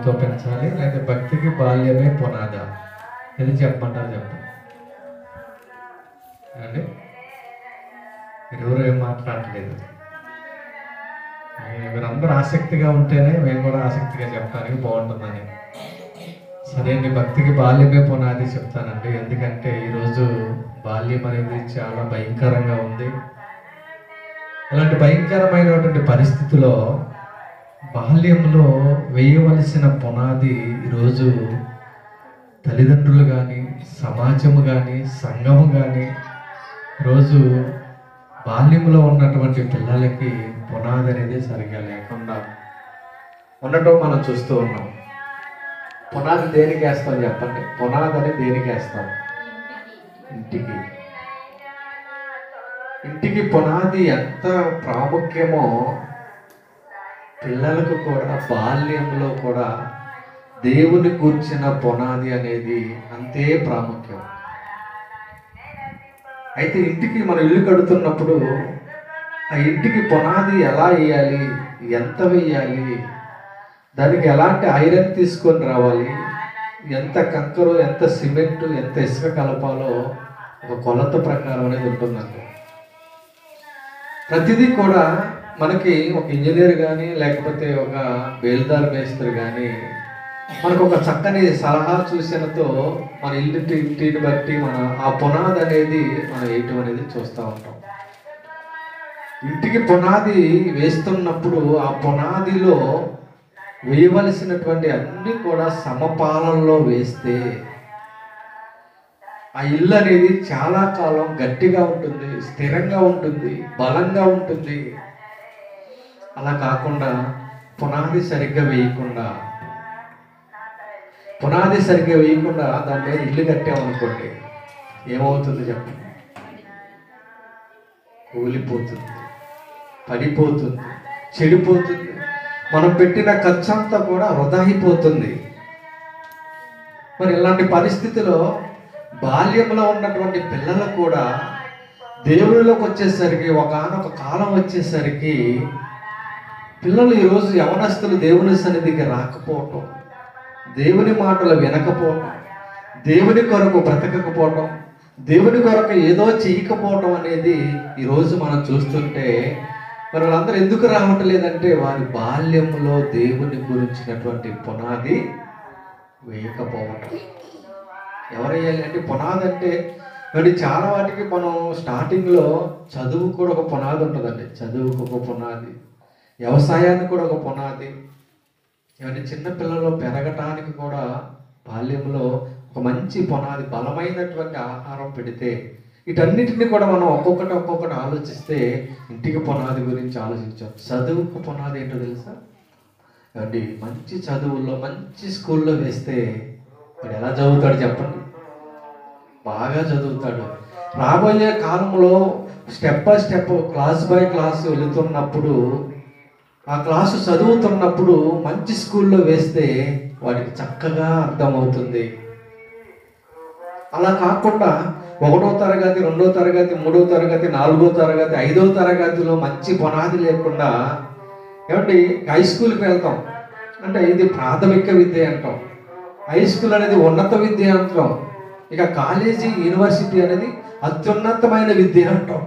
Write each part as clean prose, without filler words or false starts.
ప్రేమతో పెంచాలి, లేదా భక్తికి బాల్యమే పునాదా? ఇది చెప్పమంటారు, చెప్పండి అండి. మీరు ఎవరు ఏం మాట్లాడలేదు. మీరందరూ ఆసక్తిగా ఉంటేనే మేము కూడా ఆసక్తిగా చెప్పడానికి బాగుంటుందని. సరే అండి, భక్తికి బాల్యమే పునాది చెప్తానండి. ఎందుకంటే ఈరోజు బాల్యం అనేది చాలా భయంకరంగా ఉంది. ఇలాంటి భయంకరమైనటువంటి పరిస్థితిలో బాల్యంలో వేయవలసిన పునాది ఈరోజు తల్లిదండ్రులు కానీ, సమాజము కానీ, సంఘము కానీ రోజు బాల్యంలో ఉన్నటువంటి పిల్లలకి పునాది అనేది సరిగ్గా లేకుండా ఉండటం మనం చూస్తూ ఉన్నాం. పునాది దేనికి వేస్తాం చెప్పండి? పునాది అని దేనికి వేస్తాం? ఇంటికి. ఇంటికి పునాది ఎంత ప్రాముఖ్యమో పిల్లలకు కూడా బాల్యంలో కూడా దేవుని కూర్చిన పునాది అనేది అంతే ప్రాముఖ్యం. అయితే ఇంటికి మనం ఇల్లు కడుతున్నప్పుడు ఆ ఇంటికి పునాది ఎలా వేయాలి, ఎంత వేయాలి, దానికి ఎలాంటి ఐరన్ తీసుకొని రావాలి, ఎంత కంకరు, ఎంత సిమెంట్, ఎంత ఇసుక కలపాలో ఒక కొలత ప్రకారం అనేది ఉంటుందండి. ప్రతిదీ కూడా మనకి ఒక ఇంజనీర్ కానీ లేకపోతే ఒక బేల్దార్ మేస్త్రి కానీ మనకు ఒక చక్కని సలహా సూచనతో మన ఇంటిని బట్టి మన ఆ పునాది అనేది మనం వేయటం అనేది చూస్తూ ఉంటాం. ఇంటికి పునాది వేస్తున్నప్పుడు ఆ పునాదిలో వేయవలసినటువంటి అన్ని కూడా సమపాలనలో వేస్తే ఆ ఇల్లు అనేది చాలా కాలం గట్టిగా ఉంటుంది, స్థిరంగా ఉంటుంది, బలంగా ఉంటుంది. అలా కాకుండా పునాది సరిగ్గా వేయకుండా దాని మీద ఇల్లు కట్టామనుకోండి, ఏమవుతుంది చెప్పండి? కూలిపోతుంది, పడిపోతుంది, చెడిపోతుంది. మనం పెట్టిన ఖర్చు అంతా కూడా వృధా అయిపోతుంది. మరి ఇలాంటి పరిస్థితిలో బాల్యంలో ఉన్నటువంటి పిల్లలు కూడా దేవుళ్ళలోకి వచ్చేసరికి, ఒకానొక కాలం వచ్చేసరికి పిల్లలు ఈరోజు యవనస్తులు దేవుని సన్నిధికి రాకపోవటం, దేవుని మాటలు వినకపోవటం, దేవుని కొరకు బ్రతకకపోవటం, దేవుని కొరకు ఏదో చేయకపోవటం అనేది ఈరోజు మనం చూస్తుంటే మరి వాళ్ళందరూ ఎందుకు రావట్లేదంటే వారి బాల్యంలో దేవుని గురించినటువంటి పునాది వేయకపోవటం. ఎవరు వేయాలి అంటే పునాది అంటే మరి చాలా వాటికి మనం స్టార్టింగ్లో చదువు కూడా ఒక పునాది ఉంటుందండి. చదువుకు ఒక పునాది, వ్యవసాయానికి కూడా ఒక పునాది. ఏమంటే చిన్నపిల్లలు పెరగటానికి కూడా బాల్యంలో ఒక మంచి పునాది, బలమైనటువంటి ఆహారం పెడితే వీటన్నిటిని కూడా మనం ఒక్కొక్కటి ఆలోచిస్తే ఇంటికి పునాది గురించి ఆలోచించాం. చదువుకు పునాది ఏంటో తెలుసా అండి? మంచి చదువుల్లో మంచి స్కూల్లో వేస్తే వాడు ఎలా చదువుతాడు చెప్పండి? బాగా చదువుతాడు. రాబోయే కాలంలో step by step, class by class వెళుతున్నప్పుడు, ఆ క్లాసు చదువుతున్నప్పుడు మంచి స్కూల్లో వేస్తే వాడికి చక్కగా అర్థమవుతుంది. అలా కాకుండా 1వ తరగతి, 2వ తరగతి, 3వ తరగతి, 4వ తరగతి, 5వ తరగతిలో మంచి పునాది లేకుండా ఏమంటే హై స్కూల్కి వెళ్తాం అంటే ఇది ప్రాథమిక విద్య అంటాం, హై స్కూల్ అనేది ఉన్నత విద్య అంటాం, ఇక కాలేజీ, యూనివర్సిటీ అనేది అత్యున్నతమైన విద్య అంటాం.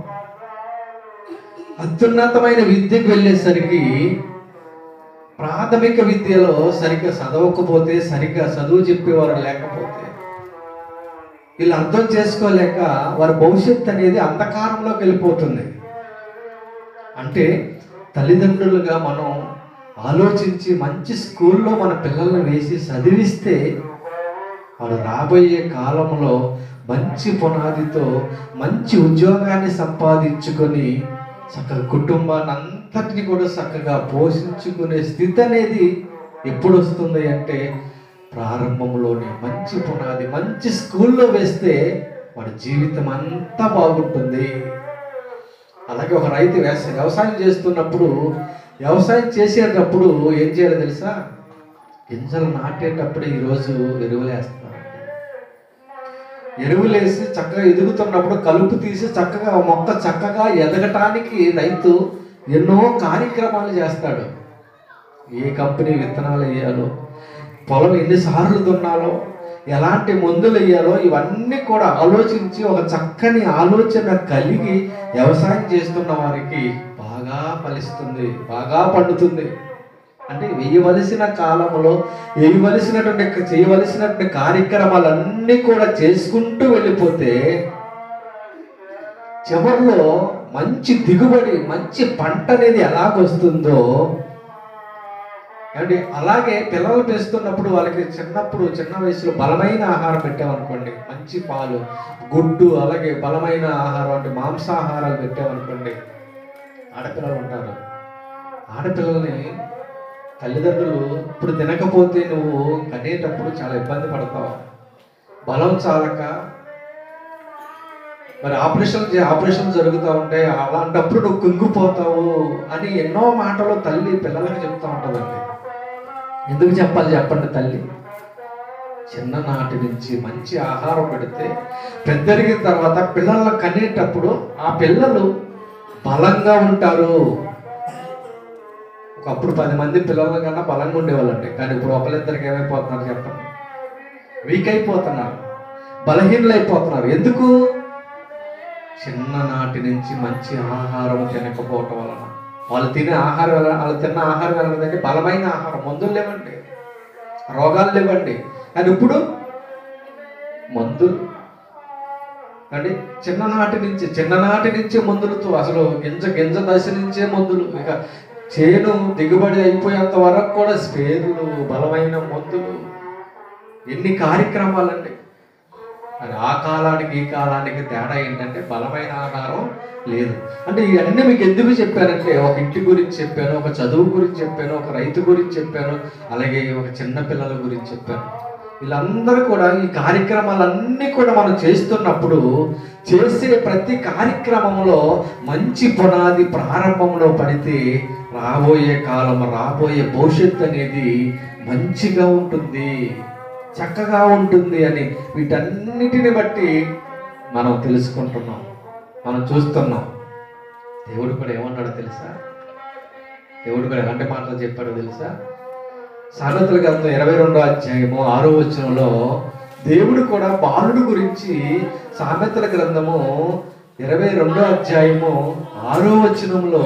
అత్యున్నతమైన విద్యకు వెళ్ళేసరికి ప్రాథమిక విద్యలో సరిగ్గా చదవకపోతే, సరిగ్గా చదువు చెప్పేవారు లేకపోతే, వీళ్ళు అర్థం చేసుకోలేక వారి భవిష్యత్తు అనేది అంధకారంలోకి వెళ్ళిపోతుంది. అంటే తల్లిదండ్రులుగా మనం ఆలోచించి మంచి స్కూల్లో మన పిల్లల్ని వేసి చదివిస్తే వారు రాబోయే కాలంలో మంచి పునాదితో మంచి ఉద్యోగాన్ని సంపాదించుకొని చక్కగా కుటుంబాన్ని అంతటిని కూడా చక్కగా పోషించుకునే స్థితి అనేది ఎప్పుడు వస్తుంది అంటే ప్రారంభంలోనే మంచి పునాది, మంచి స్కూల్లో వేస్తే వాడి జీవితం అంతా బాగుంటుంది. అలాగే ఒక రైతు వ్యవసాయం చేస్తున్నప్పుడు, వ్యవసాయం చేసేటప్పుడు ఏం చేయాలో తెలుసా? గింజలు నాటేటప్పుడు ఈరోజు ఎరువులు వేస్తారు. ఎరువులు వేసి చక్కగా ఎదుగుతున్నప్పుడు కలుపు తీసి చక్కగా మొక్క చక్కగా ఎదగటానికి రైతు ఎన్నో కార్యక్రమాలు చేస్తాడు. ఏ కంపెనీ విత్తనాలు వేయాలో, పొలం ఎన్నిసార్లు దున్నాలో, ఎలాంటి మందులు వేయాలో ఇవన్నీ కూడా ఆలోచించి ఒక చక్కని ఆలోచన కలిగి వ్యవసాయం చేస్తున్న వారికి బాగా ఫలిస్తుంది, బాగా పండుతుంది. అంటే వేయవలసిన కాలంలో చేయవలసినటువంటి కార్యక్రమాలన్నీ కూడా చేసుకుంటూ వెళ్ళిపోతే చివరిలో మంచి దిగుబడి, మంచి పంట అనేది ఎలాగొస్తుందో ఏమండి. అలాగే పిల్లలు పెంచుతున్నప్పుడు వాళ్ళకి చిన్న వయసులో బలమైన ఆహారం పెట్టామనుకోండి, మంచి పాలు, గుడ్డు, అలాగే బలమైన ఆహారం అంటే మాంసాహారాలు పెట్టామనుకోండి, ఆడపిల్లలు ఉంటారు. ఆడపిల్లల్ని తల్లిదండ్రులు ఇప్పుడు తినకపోతే నువ్వు కనేటప్పుడు చాలా ఇబ్బంది పడతావు. బలం చాలక మరి ఆపరేషన్ జరుగుతూ ఉంటాయి, అలాంటప్పుడు నువ్వు కుంగిపోతావు అని ఎన్నో మాటలు తల్లి పిల్లలకి చెప్తూ ఉంటుందండి. ఎందుకు చెప్పాలి చెప్పండి? తల్లి చిన్ననాటి నుంచి మంచి ఆహారం పెడితే పెద్దరిగిన తర్వాత పిల్లలను కనేటప్పుడు ఆ పిల్లలు బలంగా ఉంటారు. ఒకప్పుడు 10 మంది పిల్లల కన్నా బలంగా ఉండేవాళ్ళండి, కానీ ఇప్పుడు ఒకరిద్దరికి ఏమైపోతున్నారు చెప్పండి? వీక్ అయిపోతున్నారు, బలహీనలు అయిపోతున్నారు. ఎందుకు? చిన్ననాటి నుంచి మంచి ఆహారం తినకపోవటం వలన. వాళ్ళు తిన్న ఆహారం వెళ్ళదండి, బలమైన ఆహారం, మందులు లేవండి, రోగాలు లేవండి. కానీ ఇప్పుడు మందులు అంటే చిన్ననాటి నుంచి మందులతో, అసలు గింజ దశ నుంచే మందులు, ఇక చేను దిగుబడి అయిపోయేంత వరకు కూడా స్పేర్లు, బలమైన మందులు, ఎన్ని కార్యక్రమాలండి. అది ఆ కాలానికి ఈ కాలానికి తేడా ఏంటంటే బలమైన ఆహారం లేదు. అంటే ఇవన్నీ మీకు ఎందుకు చెప్పానంటే, ఒక ఇంటి గురించి చెప్పాను, ఒక చదువు గురించి చెప్పాను, ఒక రైతు గురించి చెప్పాను, అలాగే ఒక చిన్న పిల్లల గురించి చెప్పాను. వీళ్ళందరూ కూడా ఈ కార్యక్రమాలన్నీ కూడా మనం చేస్తున్నప్పుడు చేసే ప్రతి కార్యక్రమంలో మంచి పునాది ప్రారంభంలో పడితే రాబోయే కాలం, రాబోయే భవిష్యత్తు అనేది మంచిగా ఉంటుంది, చక్కగా ఉంటుంది అని వీటన్నిటిని బట్టి మనం తెలుసుకుంటున్నాం, మనం చూస్తున్నాం. దేవుడు కూడా ఏమన్నాడో తెలుసా? దేవుడు కూడా ఎలాంటి మాటలు చెప్పాడో తెలుసా? సామెతల గ్రంథం 22వ అధ్యాయము 6వ వచనంలో దేవుడు కూడా బాలుడు గురించి, సామెతల గ్రంథము 22వ అధ్యాయము 6వ వచనంలో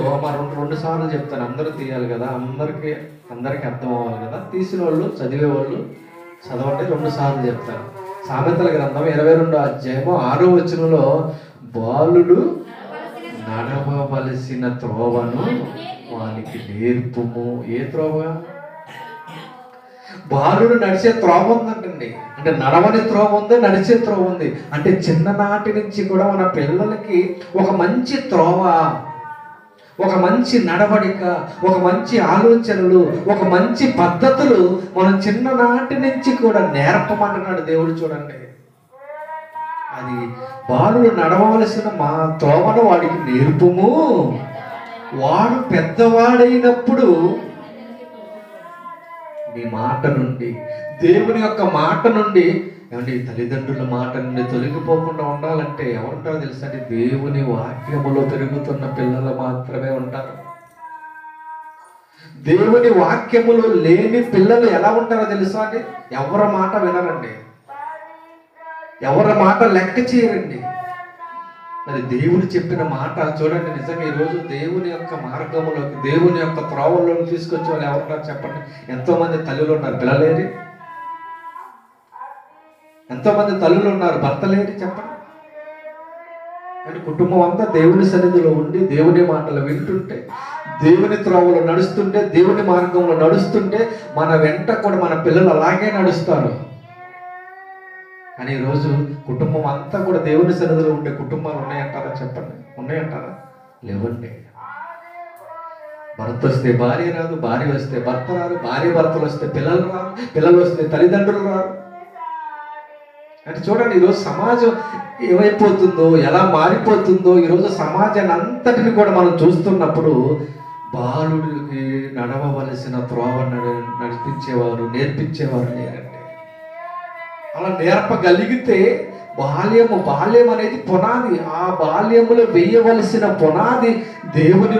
రెండు సార్లు చెప్తాను, అందరూ తీయాలి కదా, అందరికీ అర్థం అవ్వాలి కదా. తీసిన వాళ్ళు, చదివేవాళ్ళు చదవండి, 2 సార్లు చెప్తాను. సామెతల గ్రంథం 22వ అధ్యాయము 6వ వచనంలో బాలుడు నడవవలసిన త్రోవను వానికి నేర్పుము. ఏ త్రోవ? బాలుడు నడిచే త్రోవ ఉందంటండి. అంటే నడవని త్రోవ ఉంది, నడిచే త్రోవ ఉంది. అంటే చిన్ననాటి నుంచి కూడా మన పిల్లలకి ఒక మంచి త్రోవ, ఒక మంచి నడవడిక, ఒక మంచి ఆలోచనలు, ఒక మంచి పద్ధతులు మనం చిన్ననాటి నుంచి కూడా నేర్పమంటున్నాడు దేవుడు. చూడండి, అది బాలుడు నడవవలసిన మా త్రోవను వాడికి నేర్పుము, వాడు పెద్దవాడైనప్పుడు మీ మాట నుండి, దేవుని యొక్క మాట నుండి, ఏమంటే తల్లిదండ్రుల మాట నుండి తొలగిపోకుండా ఉండాలంటే ఎవరుంటారో తెలుసా అండి? దేవుని వాక్యములో పెరుగుతున్న పిల్లలు మాత్రమే ఉంటారు. దేవుని వాక్యములో లేని పిల్లలు ఎలా ఉంటారో తెలుసా అండి? ఎవరి మాట వినరండి, ఎవరి మాట లెక్క చేయరండి. మరి దేవుడు చెప్పిన మాట చూడండి, నిజంగా ఈరోజు దేవుని యొక్క మార్గంలోకి, దేవుని యొక్క త్రోవల్లోకి తీసుకొచ్చే వాళ్ళు ఎవరున్నారు చెప్పండి? ఎంతోమంది తల్లులు ఉన్నారు, పిల్లలేరి. ఎంతోమంది తల్లులు ఉన్నారు, భర్త లేని. చెప్పండి. అంటే కుటుంబం అంతా దేవుని సన్నిధిలో ఉండి దేవుని మాటలు వింటుంటే, దేవుని త్రోవలో నడుస్తుంటే, దేవుని మార్గంలో నడుస్తుంటే మన వెంట కూడా మన పిల్లలు అలాగే నడుస్తారు. కానీ ఈరోజు కుటుంబం అంతా కూడా దేవుని సన్నిధిలో ఉండే కుటుంబాలు ఉన్నాయంటారా? చెప్పండి, ఉన్నాయంటారా? లేవండి. భర్త వస్తే భార్య రాదు, భార్య వస్తే భర్త రాదు, భర్తలు వస్తే పిల్లలు రారు, పిల్లలు వస్తే తల్లిదండ్రులు రారు. అంటే చూడండి, ఈరోజు సమాజం ఏమైపోతుందో, ఎలా మారిపోతుందో. ఈరోజు సమాజాన్ని అంతటిని కూడా మనం చూస్తున్నప్పుడు బాలుడికి నడవవలసిన త్రోవ నడిపించేవారు, నేర్పించేవారు లేరండి. అలా నేర్పగలిగితే బాల్యం అనేది పునాది. ఆ బాల్యములో వేయవలసిన పునాది దేవుని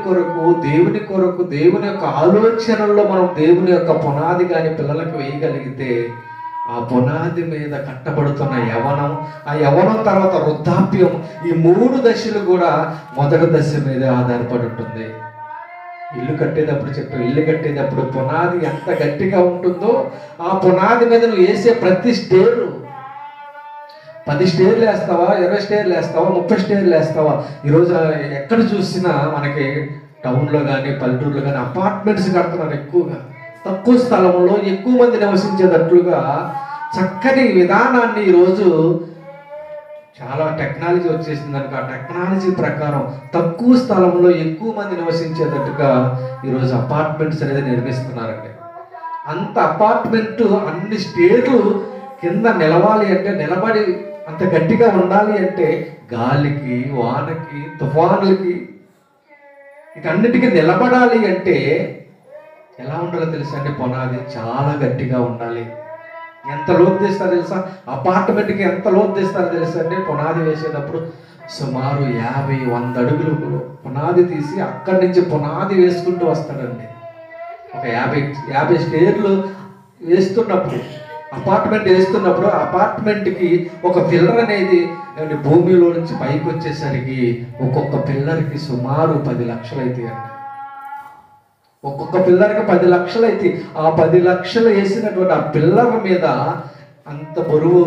కొరకు దేవుని యొక్క ఆలోచనల్లో మనం దేవుని యొక్క పునాది కానీ పిల్లలకు వేయగలిగితే ఆ పునాది మీద కట్టబడుతున్న యవ్వనం, ఆ యవ్వనం తర్వాత వృద్ధాప్యం, ఈ 3 దశలు కూడా మొదటి దశ మీద ఆధారపడి ఉంటుంది. ఇల్లు కట్టేటప్పుడు పునాది ఎంత గట్టిగా ఉంటుందో ఆ పునాది మీద నువ్వు వేసే ప్రతి స్టేరు, 10 స్టేర్లు వేస్తావా, 20 స్టేర్లు వేస్తావా, 30 స్టేర్లు వేస్తావా? ఈరోజు ఎక్కడ చూసినా మనకి టౌన్లో కానీ పల్లెటూరులో కానీ అపార్ట్మెంట్స్ కడుతున్నారు. ఎక్కువగా తక్కువ స్థలంలో ఎక్కువ మంది నివసించేటట్లుగా చక్కని విధానాన్ని ఈరోజు చాలా టెక్నాలజీ వచ్చేసింది కనుక ఆ టెక్నాలజీ ప్రకారం తక్కువ స్థలంలో ఎక్కువ మంది నివసించేటట్టుగా ఈరోజు అపార్ట్మెంట్స్ అనేది నిర్మిస్తున్నారండి. అంత అపార్ట్మెంట్ అన్ని స్టేర్లు కింద నిలవాలి అంటే, నిలబడి అంత గట్టిగా ఉండాలి అంటే గాలికి, వానకి, తుఫానులకి వీటన్నిటికీ నిలబడాలి అంటే ఎలా ఉండాలో తెలుసా అండి? పునాది చాలా గట్టిగా ఉండాలి. ఎంత లోతు తీస్తారో తెలుసా? అపార్ట్మెంట్కి ఎంత లోతు తీస్తారో తెలుసా అండి? పునాది వేసేటప్పుడు సుమారు 50-100 అడుగులు పునాది తీసి అక్కడి నుంచి పునాది వేసుకుంటూ వస్తాడండి. ఒక 50 స్టేర్లు వేస్తున్నప్పుడు, అపార్ట్మెంట్ వేస్తున్నప్పుడు అపార్ట్మెంట్కి ఒక పిల్లర్ అనేది భూమిలో నుంచి పైకి వచ్చేసరికి ఒక్కొక్క పిల్లర్కి సుమారు 10 లక్షలు అవుతాయి అండి. ఒక్కొక్క పిల్లర్కి 10 లక్షలు అయితే ఆ 10 లక్షలు వేసినటువంటి ఆ పిల్లర్ మీద అంత బరువు,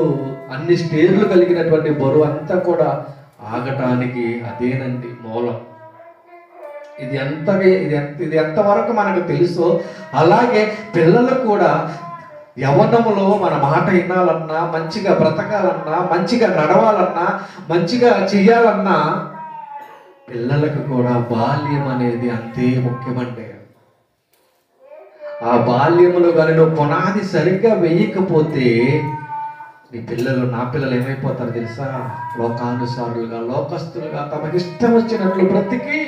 అన్ని స్టేర్లు కలిగినటువంటి బరువు అంతా కూడా ఆగటానికి అదేనండి మూలం. ఇది ఎంతవరకు మనకు తెలుసో అలాగే పిల్లలు కూడా యవ్వనములో మన మాట వినాలన్నా, మంచిగా బ్రతకాలన్నా, మంచిగా నడవాలన్నా, మంచిగా చెయ్యాలన్నా పిల్లలకు కూడా బాల్యం అనేది అంతే ముఖ్యమండి. ఆ బాల్యములో కానీ నువ్వు పునాది సరిగ్గా వేయకపోతే నా పిల్లలు ఏమైపోతారు తెలుసా? లోకానుసారులుగా, లోకస్తులుగా, తమకిష్టం వచ్చినట్లు బ్రతికి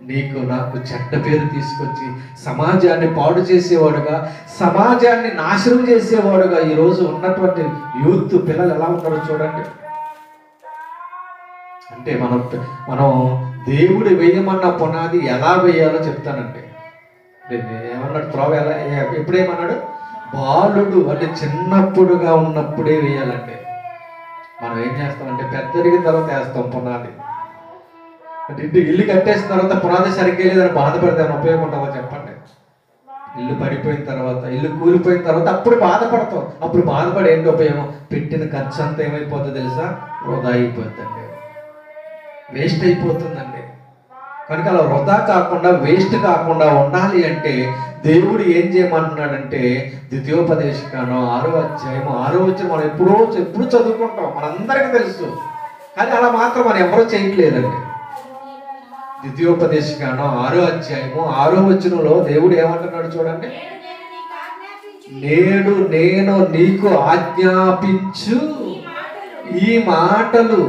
నీకు నాకు చెడ్డ పేరు తీసుకొచ్చి సమాజాన్ని పాడు చేసేవాడుగా, సమాజాన్ని నాశనం చేసేవాడుగా ఈరోజు ఉన్నటువంటి యూత్ పిల్లలు ఎలా ఉన్నారో చూడండి. అంటే మనం దేవుడు వేయమన్న పునాది ఎలా వేయాలో చెప్తానండి. ఏమన్నాడు? త్రోవ ఎలా, ఎప్పుడేమన్నాడు? బాలుడు అంటే చిన్నప్పుడుగా ఉన్నప్పుడే వేయాలండి. మనం ఏం చేస్తామంటే పెద్దరిగిన తర్వాత వేస్తాం పునాది. అంటే ఇల్లు కట్టేసిన తర్వాత పునాది సరిగ్గా లేదని బాధపడితే ఏమైనా ఉపయోగం ఉంటుందో చెప్పండి? ఇల్లు పడిపోయిన తర్వాత, ఇల్లు కూలిపోయిన తర్వాత అప్పుడు బాధపడతాం. అప్పుడు బాధపడి ఏంటి ఉపయోగం? పెట్టిన ఖర్చు అంతా ఏమైపోతుందో తెలుసా? వృధా అయిపోతుందండి, వేస్ట్ అయిపోతుందండి. కనుక అలా వృధా కాకుండా, వేస్ట్ కాకుండా ఉండాలి అంటే దేవుడు ఏం చేయమంటున్నాడంటే ద్వితీయోపదేశకాండం 6వ అధ్యాయం 6వ వచనం మనం ఎప్పుడు చదువుకుంటాం, మనందరికీ తెలుసు. కానీ అలా మాత్రం మనం ఎవరూ చేయట్లేదండి. ద్వితీయోపదేశకాండం 6వ అధ్యాయం 6వ వచనంలో దేవుడు ఏమంటున్నాడు చూడండి. నేడు నేను నీకు ఆజ్ఞాపించు ఈ మాటలు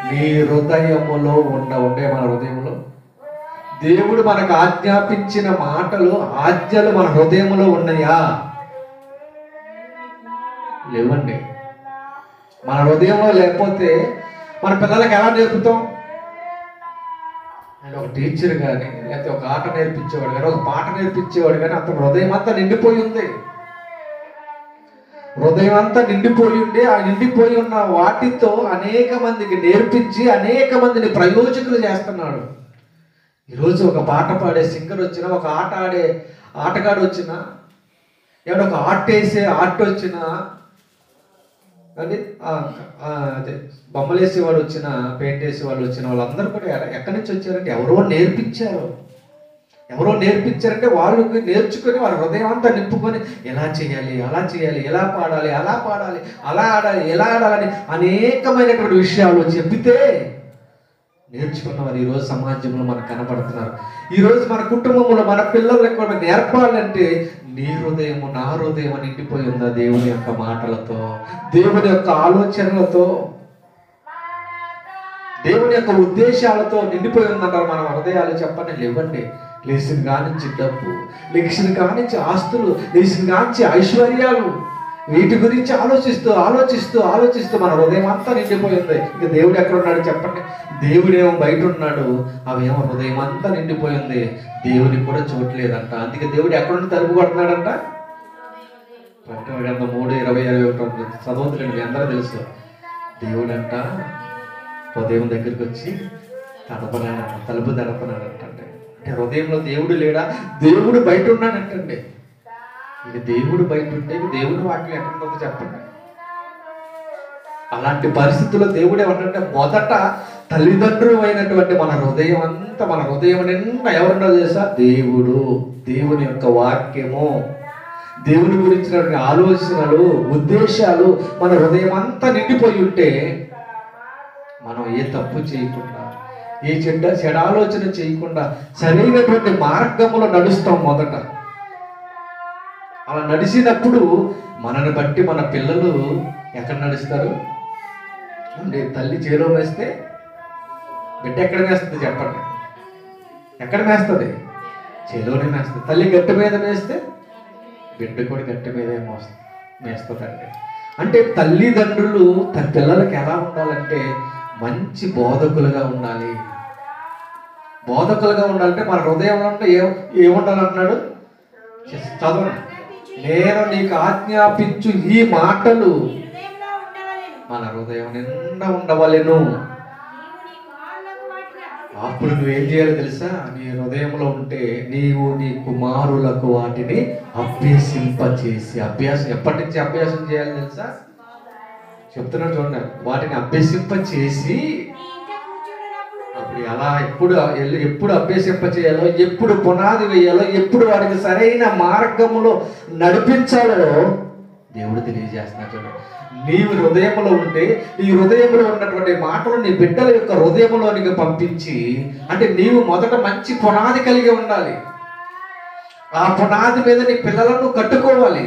నీ హృదయములో ఉండే. మన హృదయంలో దేవుడు మనకు ఆజ్ఞాపించిన మాటలు, ఆజ్ఞలు మన హృదయంలో ఉన్నాయా? లేవండి. మన హృదయంలో లేకపోతే మన పిల్లలకి ఎలా నేర్పుతాం? అండ్ ఒక టీచర్ కానీ, లేకపోతే ఒక ఆట నేర్పించేవాడు కానీ, ఒక పాట నేర్పించేవాడు కానీ అతను హృదయం అంతా నిండిపోయి ఉంది. హృదయం అంతా నిండిపోయి ఉండి ఆ నిండిపోయి ఉన్న వాటితో అనేక మందికి నేర్పించి అనేక మందిని ప్రయోజకులు చేస్తున్నాడు. ఈరోజు ఒక పాట పాడే సింగర్ వచ్చినా, ఒక ఆట ఆడే ఆటగాడు వచ్చినా, ఏమన్నా ఒక ఆర్ట్ వేసే ఆర్ట్ వచ్చినా, అది అదే బొమ్మలు వేసేవాడు వచ్చినా, పెయింట్ వేసేవాళ్ళు వచ్చిన వాళ్ళందరూ కూడా ఎక్కడి నుంచి వచ్చారంటే ఎవరో నేర్పించారంటే వాళ్ళకి నేర్చుకొని వాళ్ళ హృదయం అంతా నింపుకొని ఎలా చేయాలి, అలా చేయాలి, ఎలా పాడాలి, అలా పాడాలి, అలా ఆడాలి, ఎలా ఆడాలని అనేకమైనటువంటి విషయాలు చెబితే నేర్చుకున్నవారు ఈరోజు సమాజంలో మనకు కనపడుతున్నారు. ఈరోజు మన కుటుంబంలో మన పిల్లలకు కూడా నేర్పాలంటే నీ హృదయము నా హృదయం నిండిపోయి ఉందా దేవుని యొక్క మాటలతో, దేవుని యొక్క ఆలోచనలతో, దేవుని యొక్క ఉద్దేశాలతో నిండిపోయి ఉందంటారు మన హృదయాలు. చెప్పండి, లేవండి. లేచిన కానించి డబ్బు, లేచిన కానించి ఆస్తులు, లేచిన కానించి ఐశ్వర్యాలు, వీటి గురించి ఆలోచిస్తూ ఆలోచిస్తూ ఆలోచిస్తూ మన హృదయం అంతా నిండిపోయింది. ఇక దేవుడు ఎక్కడ ఉన్నాడు చెప్పండి? దేవుడేమో బయట ఉన్నాడు, అవేమో హృదయం అంతా నిండిపోయింది. దేవునికి కూడా చోట్లేదంట. అందుకే దేవుడు ఎక్కడుండి తలుపు కొడుతున్నాడంట? ప్రకటన గ్రంథం 3:20-21 చదువుతులండి, మీ అందరూ తెలుసు. దేవుడంట హృదయం దగ్గరికి వచ్చి తడపనాడంట, తలుపు తడపనాడంట. అంటే హృదయంలో దేవుడు లేడా? దేవుడు బయట ఉన్నాడంటండి. ఇక దేవుడు బయట ఉంటే దేవుడు వాక్యం ఎక్కడుందో చెప్పండి. అలాంటి పరిస్థితుల్లో దేవుడు ఏమంటే మొదట తల్లిదండ్రులు అయినటువంటి మన హృదయం అంతా, మన హృదయం నిండా ఎవరున్నా చేసా? దేవుడు, దేవుని యొక్క వాక్యము, దేవుని గురించినటువంటి ఆలోచనలు, ఉద్దేశాలు మన హృదయం అంతా నిండిపోయి ఉంటే మనం ఏ తప్పు చేయకుండా, ఏ చెడ ఆలోచన చేయకుండా సరైనటువంటి మార్గంలో నడుస్తాం మొదట. అలా నడిచినప్పుడు మనని బట్టి మన పిల్లలు ఎక్కడ నడుస్తారు? తల్లి చేలో వేస్తే బిడ్డ ఎక్కడ వేస్తుంది చెప్పండి? ఎక్కడ వేస్తుంది? చేలోనే వేస్తుంది. తల్లి గట్టి మీద వేస్తే బిడ్డ కూడా గట్టి మీదే వేస్తుందండి. అంటే తల్లిదండ్రులు తన పిల్లలకి ఎలా ఉండాలంటే మంచి బోధకులుగా ఉండాలి. బోధకులుగా ఉండాలంటే మన హృదయంలో ఏముండాలంటున్నాడు? చదవండి. నేను నీకు ఆజ్ఞాపించు ఈ మాటలు మన హృదయం నిండా ఉండవలెను. అప్పుడు నువ్వేం చేయాలో తెలుసా? నీ హృదయంలో ఉంటే నీవు నీ కుమారులకు వాటిని అభ్యసింపచేసి, అభ్యాసం ఎప్పటి నుంచి అభ్యాసం చేయాలి తెలుసా? చెప్తున్నాడు చూడండి. వాటిని అభ్యసింపచేసి, అప్పుడు ఎలా ఎప్పుడు అభ్యసింపచేయాలో, ఎప్పుడు పునాది వేయాలో, ఎప్పుడు వాడికి సరైన మార్గంలో నడిపించాలో దేవుడు తెలియజేస్తున్నాడు. నీవు హృదయంలో ఉంటే నీ హృదయంలో ఉన్నటువంటి మాటలు నీ బిడ్డల యొక్క హృదయంలోనికి పంపించి, అంటే నీవు మొదట మంచి పునాది కలిగి ఉండాలి. ఆ పునాది మీద నీ పిల్లలను కట్టుకోవాలి.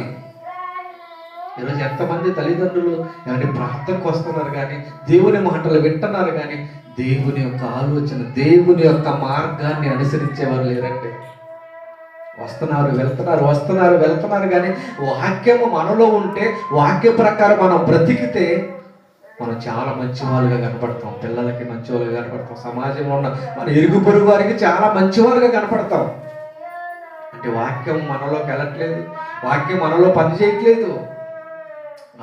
ఈరోజు ఎంతమంది తల్లిదండ్రులు ఏమంటే ప్రార్థనకు వస్తున్నారు కానీ, దేవుని మాటలు వింటున్నారు కానీ, దేవుని యొక్క ఆలోచన, దేవుని యొక్క మార్గాన్ని అనుసరించేవారు లేరంటే. వస్తున్నారు వెళ్తున్నారు కానీ వాక్యము మనలో ఉంటే, వాక్య ప్రకారం మనం బ్రతికితే మనం చాలా మంచి వాళ్ళుగా కనపడతాం. పిల్లలకి మంచి వాళ్ళుగా కనపడతాం. సమాజంలో ఉన్న మన ఇరుగు పొరుగు వారికి చాలా మంచి వాళ్ళుగా కనపడతాం. అంటే వాక్యం మనలోకి వెళ్ళట్లేదు, వాక్యం మనలో పని చేయట్లేదు.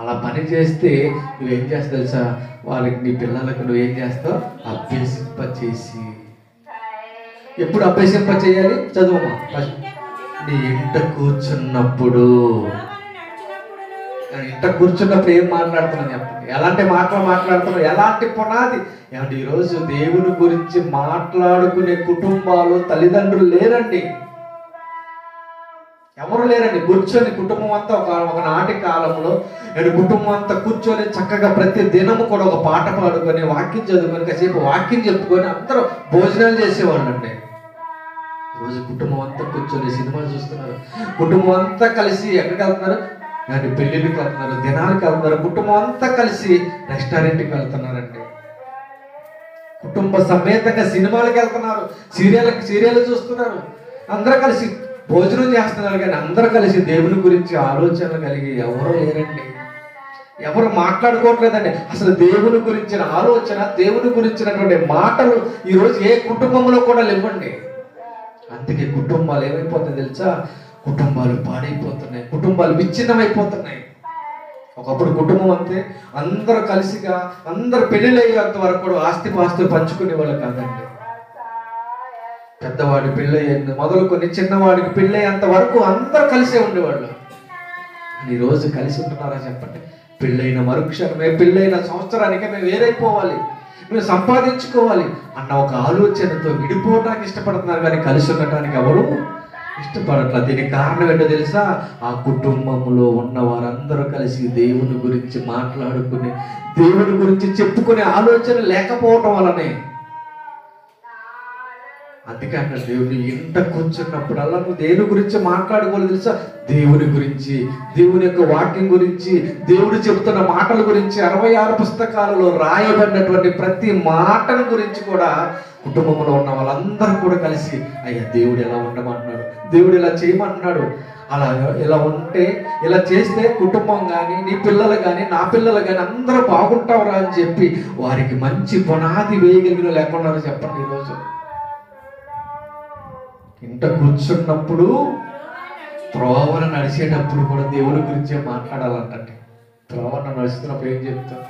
అలా పని చేస్తే నువ్వేం చేస్తావు తెలుసా? వాళ్ళకి, నీ పిల్లలకు నువ్వేం చేస్తావు? అభ్యసింపచేసి. ఎప్పుడు అభ్యసింపచేయాలి? చదువుమా. నీ ఇంట కూర్చున్నప్పుడు. ఇంట కూర్చున్నప్పుడు ఏం మాట్లాడుతున్నాను చెప్పండి? ఎలాంటి మాటలు మాట్లాడుతున్నావు? ఎలాంటి పునాది? ఏమంటే ఈరోజు దేవుని గురించి మాట్లాడుకునే కుటుంబాలు, తల్లిదండ్రులు లేరండి. ఎవరు లేరండి. కూర్చొని కుటుంబం అంతా ఒకనాటి కాలంలో కుటుంబం అంతా కూర్చొని చక్కగా ప్రతి దినము కూడా ఒక పాట పాడుకొని, వాక్యం చదువుకొని, కాసేపు వాక్యం చెప్పుకొని అందరూ భోజనాలు చేసేవాళ్ళు అండి. ఈరోజు కుటుంబం అంతా కూర్చొని సినిమాలు చూస్తున్నారు. కుటుంబం అంతా కలిసి ఎక్కడికి వెళ్తున్నారు? అంటే పెళ్ళిళ్ళకి వెళ్తున్నారు, దినాలకు వెళ్తున్నారు. కుటుంబం అంతా కలిసి రెస్టారెంట్కి వెళ్తున్నారండి. కుటుంబ సమేతంగా సినిమాలకు వెళ్తున్నారు, సీరియల్ చూస్తున్నారు. అందరూ కలిసి భోజనం చేస్తున్నారు కానీ అందరూ కలిసి దేవుని గురించి ఆలోచన కలిగి ఎవరూ లేరండి. ఎవరు మాట్లాడుకోవట్లేదండి. అసలు దేవుని గురించిన ఆలోచన, దేవుని గురించినటువంటి మాటలు ఈరోజు ఏ కుటుంబంలో కూడా లేవండి. అందుకే కుటుంబాలు ఏమైపోతాయి తెలుసా? కుటుంబాలు పాడైపోతున్నాయి, కుటుంబాలు విచ్ఛిన్నమైపోతున్నాయి. ఒకప్పుడు కుటుంబం అంతే, అందరూ కలిసిగా, అందరు పెళ్ళిళ్ళయ్యేంత వరకు కూడా ఆస్తి పంచుకునే వాళ్ళు కాదండి. పెద్దవాడి పెళ్ళయ్యేంత మొదలుకొని చిన్నవాడికి పెళ్ళయ్యేంత వరకు అందరూ కలిసే ఉండేవాళ్ళు. ఈరోజు కలిసి ఉంటున్నారా చెప్పండి? పెళ్ళైన మరుక్షణమే, పెళ్ళైన సంవత్సరానికే మేము వేరైపోవాలి, మేము సంపాదించుకోవాలి అన్న ఒక ఆలోచనతో విడిపోవడానికి ఇష్టపడుతున్నారు కానీ కలిసి ఉండటానికి ఎవరు ఇష్టపడట్లేదు. దీనికి కారణం ఏంటో తెలుసా? ఆ కుటుంబంలో ఉన్న వారందరూ కలిసి దేవుని గురించి మాట్లాడుకుని, దేవుని గురించి చెప్పుకునే ఆలోచన లేకపోవటం వల్లనే. అందుకే అన్న దేవుడు ఇంట కూర్చున్నప్పుడల్లా నువ్వు దేని గురించి మాట్లాడుకోవాలి తెలుసా? దేవుని గురించి, దేవుని యొక్క వాక్యం గురించి, దేవుడు చెబుతున్న మాటల గురించి 66 పుస్తకాలలో రాయబడినటువంటి ప్రతి మాటల గురించి కూడా కుటుంబంలో ఉన్న వాళ్ళందరూ కూడా కలిసి, అయ్యా దేవుడు ఎలా ఉండమంటున్నాడు, దేవుడు ఎలా చేయమంటున్నాడు, అలా ఇలా ఉంటే, ఇలా చేస్తే కుటుంబం కానీ, నీ పిల్లలు కానీ, నా పిల్లలు కానీ అందరూ బాగుంటావురా అని చెప్పి వారికి మంచి పునాది వేయగలిగిన లేకుండా చెప్పండి. ఈరోజు ఇంట కూర్చున్నప్పుడు, త్రోవన నడిచేటప్పుడు కూడా దేవుని గురించే మాట్లాడాలంటే, త్రోవన నడుస్తున్నప్పుడు ఏం చెప్తాం?